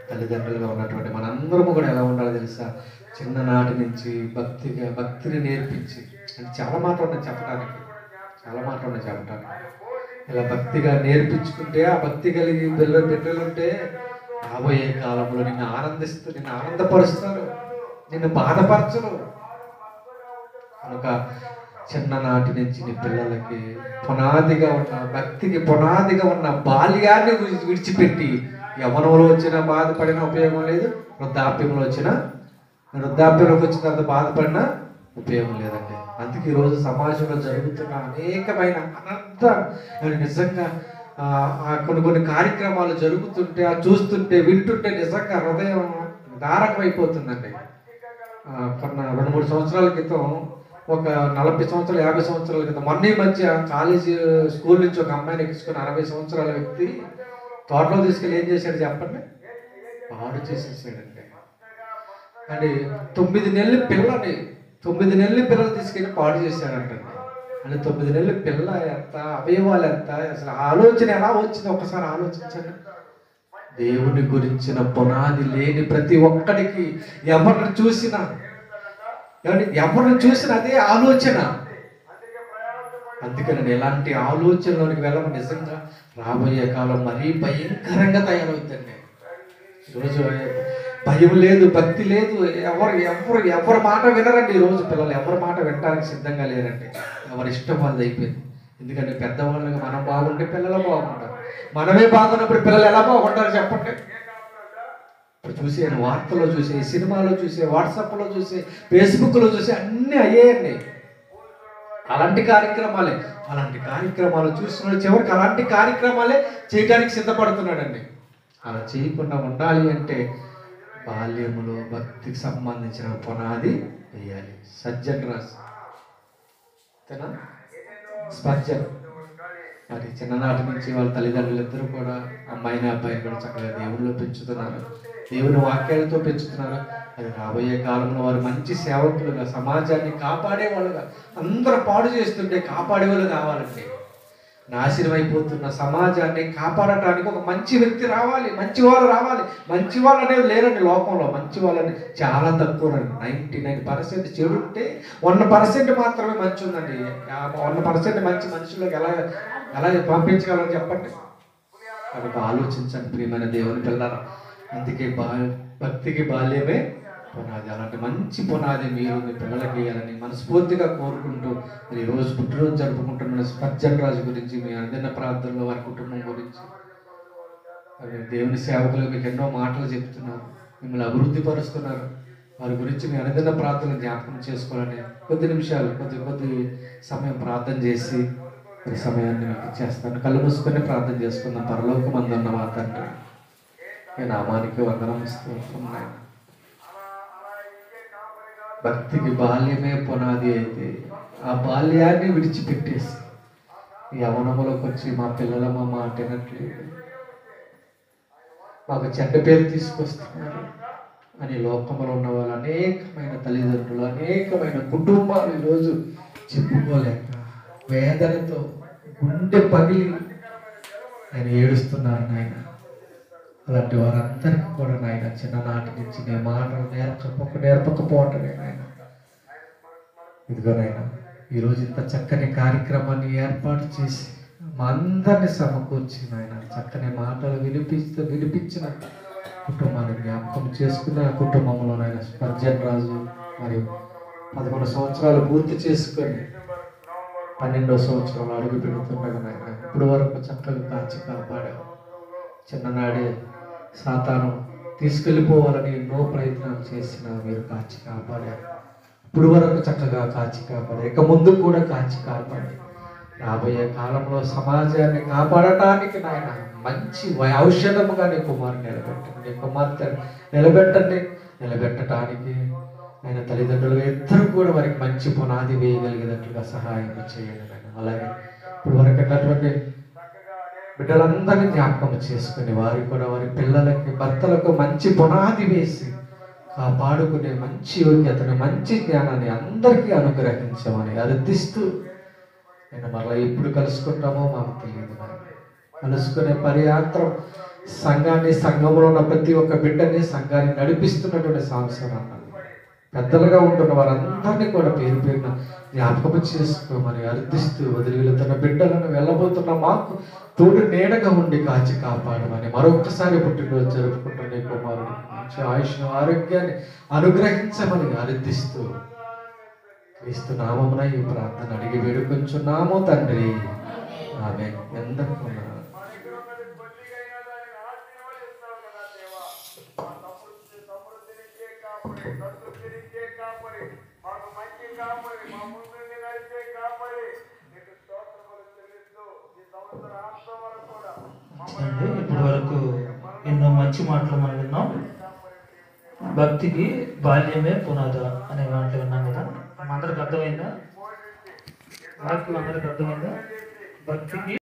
తల్లిదండ్రులుగా ఉన్నటువంటి మనందరము కూడా ఎలా ఉండాలో తెలుసా? చిన్ననాటి నుంచి భక్తిని నేర్పించి, అంటే చాలా మాట ఉన్నాయి చెప్పడానికి, చాలా మాట ఉన్నాయి చెప్పడానికి. ఇలా భక్తిగా నేర్పించుకుంటే, ఆ భక్తి కలిగి బిడ్డలుంటే రాబోయే కాలంలో నిన్ను ఆనందపరుస్తారు, నిన్ను బాధపరచరు. కనుక చిన్ననాటి నుంచి నీ పిల్లలకి పునాదిగా ఉన్న, భక్తికి పునాదిగా ఉన్న బాల్యాన్ని విడిచిపెట్టి యవ్వనంలో వచ్చినా బాధపడిన ఉపయోగం లేదు, వృద్ధాప్యంలోకి వచ్చిన తర్వాత బాధపడినా ఉపయోగం లేదండి. అందుకే ఈరోజు సమాజంలో జరుగుతున్న అనేకమైన నిజంగా కొన్ని కార్యక్రమాలు జరుగుతుంటే, చూస్తుంటే, వింటుంటే నిజంగా హృదయం దారకమైపోతుందండి. కొన్న 2-3 సంవత్సరాల క్రితం, ఒక 40 సంవత్సరాలు 50 సంవత్సరాల క్రితం, మొన్న మధ్య కాలేజీ స్కూల్ నుంచి ఒక అమ్మాయిని ఎక్కించుకుని 60 సంవత్సరాల వ్యక్తి తోటలో తీసుకెళ్ళి ఏం చేశాడు చెప్పండి? పాడు చేసేసాడండి. అంటే 9 నెలల పిల్లలు తీసుకెళ్ళి పాడు చేశాడంటండి. అంటే 9 నెలల పిల్ల ఎంత, అవయవాలు ఎంత, అసలు ఆలోచన ఎలా వచ్చింది ఒకసారి ఆలోచించండి. దేవుని గురించిన పునాది లేని ప్రతి ఒక్కడికి ఎవరిని చూసినా అదే ఆలోచన. అందుకని ఎలాంటి ఆలోచనలోనికి వెళ్ళడం నిజంగా రాబోయే కాలం మరీ భయంకరంగా తయారవుతుందండి. ఈరోజు భయం లేదు, భక్తి లేదు, ఎవరి మాట వినరండి. ఈరోజు పిల్లలు ఎవరి మాట వినడానికి సిద్ధంగా లేరండి. ఎవరి ఇష్టం వాళ్ళది అయిపోయింది. ఎందుకంటే పెద్దవాళ్ళకి మనం బాగుంటే పిల్లలు బాగుంటారు, మనమే బాగున్నప్పుడు పిల్లలు ఎలా బాగుంటారు చెప్పండి? ఇప్పుడు చూసే వార్తల్లో చూసే, సినిమాలో చూసే, వాట్సాప్లో చూసే, ఫేస్బుక్లో చూసే అన్నీ అయ్యేయండి. అలాంటి కార్యక్రమాలు చూస్తున్నాడు. చివరికి అలాంటి కార్యక్రమాలే చేయడానికి సిద్ధపడుతున్నాడండి. అలా చేయకుండా ఉండాలి అంటే బాల్యములో భక్తికి సంబంధించిన పునాది వేయాలి. సజ్జన్ రాజు స్పర్జన్ మరి చిన్ననాటి నుంచి వాళ్ళ తల్లిదండ్రులు ఇద్దరు కూడా అమ్మాయిని అబ్బాయిని కూడా చక్కగా దేవుళ్ళు పెంచుతున్నారు, దేవుని వాక్యాలతో పెంచుతున్నారు. అది రాబోయే కాలంలో వారు మంచి సేవకులుగా, సమాజాన్ని కాపాడేవాళ్ళుగా, అందరూ పాడు చేస్తుంటే కాపాడేవాళ్ళు కావాలండి. నాశనం అయిపోతున్న సమాజాన్ని కాపాడటానికి ఒక మంచి వ్యక్తి రావాలి, మంచి వాళ్ళు రావాలి. మంచి వాళ్ళు అనేది లేరండి లోకంలో. మంచి వాళ్ళని చాలా తక్కువనండి. 99% చెడు ఉంటే 1% మాత్రమే మంచి ఉందండి. 1% మంచి మనుషులకు ఎలా ఎలా పంపించగలరని చెప్పండి. కాబట్టి ఆలోచించండి ప్రియమైన దేవుని పిల్లరా. అందుకే భక్తికి బాల్యమే పునాది. అలాంటి మంచి పునాది మీరు మీ పిల్లలకి వేయాలని మనస్ఫూర్తిగా కోరుకుంటూ, మీరు ఈరోజు పుట్టినరోజు జరుపుకుంటున్న స్పర్జన్ రాజు గురించి, మీ అనుదిన ప్రార్థనలో వారి కుటుంబం గురించి, దేవుని సేవకులు మీకు ఎన్నో మాటలు చెప్తున్నారు, మిమ్మల్ని అభివృద్ధి పరుస్తున్నారు. వారి గురించి మీ అనుదిన ప్రార్థనలు జ్ఞాపకం చేసుకోవాలని కొద్ది నిమిషాలు కొద్ది సమయం ప్రార్థన చేసి ఈ సమయాన్ని మీకు ఇచ్చేస్తాను. కళ్ళు మూసుకొని ప్రార్థన చేసుకుందాం. పరలోకమందున్న మా తండ్రి, మీ నామానికి వందనం ఇస్తూ ఉన్నాయి. భక్తికి బాల్యమే పునాది అయితే ఆ బాల్యాన్ని విడిచిపెట్టేసి యవనములోకి వచ్చి మా పిల్లల మా మాట వినట్లేదు, మాకు చెడ్డ పేరు తీసుకొస్తున్నారు అని లోకంలో ఉన్న వాళ్ళు అనేకమైన తల్లిదండ్రులు, అనేకమైన కుటుంబాలు ఈరోజు చెప్పుకోలేక వేదనతో గుండె పగిలి ఆయన ఏడుస్తున్నారు నాయన. అలాంటి వారందరికీ కూడా నాయన చిన్ననాటి నుంచి నేను మాటలు నేర్పకపోవటమే నాయన. ఇదిగో నాయన ఈరోజు ఇంత చక్కని కార్యక్రమాన్ని ఏర్పాటు చేసి మా అందరినీ సమకూర్చి నాయన చక్కని మాటలు వినిపించిన కుటుంబాన్ని జ్ఞాపకం చేసుకున్న కుటుంబంలో నాయన స్పర్జన్ రాజు మరియు 11 సంవత్సరాలు పూర్తి చేసుకొని 12వ సంవత్సరంలో అడుగు పెడుతుండగా నాయన ఇప్పుడు వరకు చక్కగా కాచి కాపాడారు. చిన్ననాడే సాతాను తీసుకెళ్ళిపోవాలని ఎన్నో ప్రయత్నాలు చేసినా మీరు కాచి కాపాడారు. ఇప్పుడు వరకు చక్కగా కాచి కాపాడారు. ఇక ముందు కూడా కాచి కాపాడి రాబోయే కాలంలో సమాజాన్ని కాపాడటానికి నాయన మంచి ఔషధముగా నీ కుమారుని నిలబెట్టండి, నీ కుమార్తె నిలబెట్టడానికి ఆయన తల్లిదండ్రులు ఇద్దరు కూడా వారికి మంచి పునాది వేయగలిగేటట్లుగా సహాయం చేయండి నాయన. అలాగే ఇప్పుడు వరకు ఉన్నటువంటి బిడ్డలందరినీ జ్ఞాపకం చేసుకుని వారి కూడా వారి పిల్లలకి భర్తలకు మంచి పునాది వేసి కాపాడుకునే మంచి యోగ్యతను, మంచి జ్ఞానాన్ని అందరికీ అనుగ్రహించమని అర్థిస్తూ నేను మరలా ఎప్పుడు కలుసుకుంటామో మాకు తెలియదు. కలుసుకునే పర్యాంతరం సంఘంలో ఉన్న ప్రతి ఒక్క బిడ్డని, సంఘాన్ని నడిపిస్తున్నటువంటి సంవత్సరాన్ని పెద్దలుగా ఉంటున్న వారందరినీ కూడా పేరు పేరున జ్ఞాపకం చేసుకోమని అర్థిస్తూ వదిలి వెళుతున్న బిడ్డలను వెళ్ళబోతున్న మాకు తోడు నీడగా ఉండి కాచి కాపాడమని మరొకసారి పుట్టినరోజు జరుపుకుంటున్న కుమారుడు మంచి ఆయుష్ను, ఆరోగ్యాన్ని అనుగ్రహించమని అర్థిస్తూ క్రీస్తు నామమున ఈ ప్రార్థన అడిగి వేడుకొంచున్నాము తండ్రి. ఆమేన్. ఎందరికీ ఇప్పటి వరకు ఎన్నో మంచి మాటలు మనం విన్నాం. భక్తికి బాల్యమే పునాద అనే మాటలు విన్నాం కదా. అందరికి అర్థమైందా? వాక్యం అందరికి అర్థమైందా? భక్తికి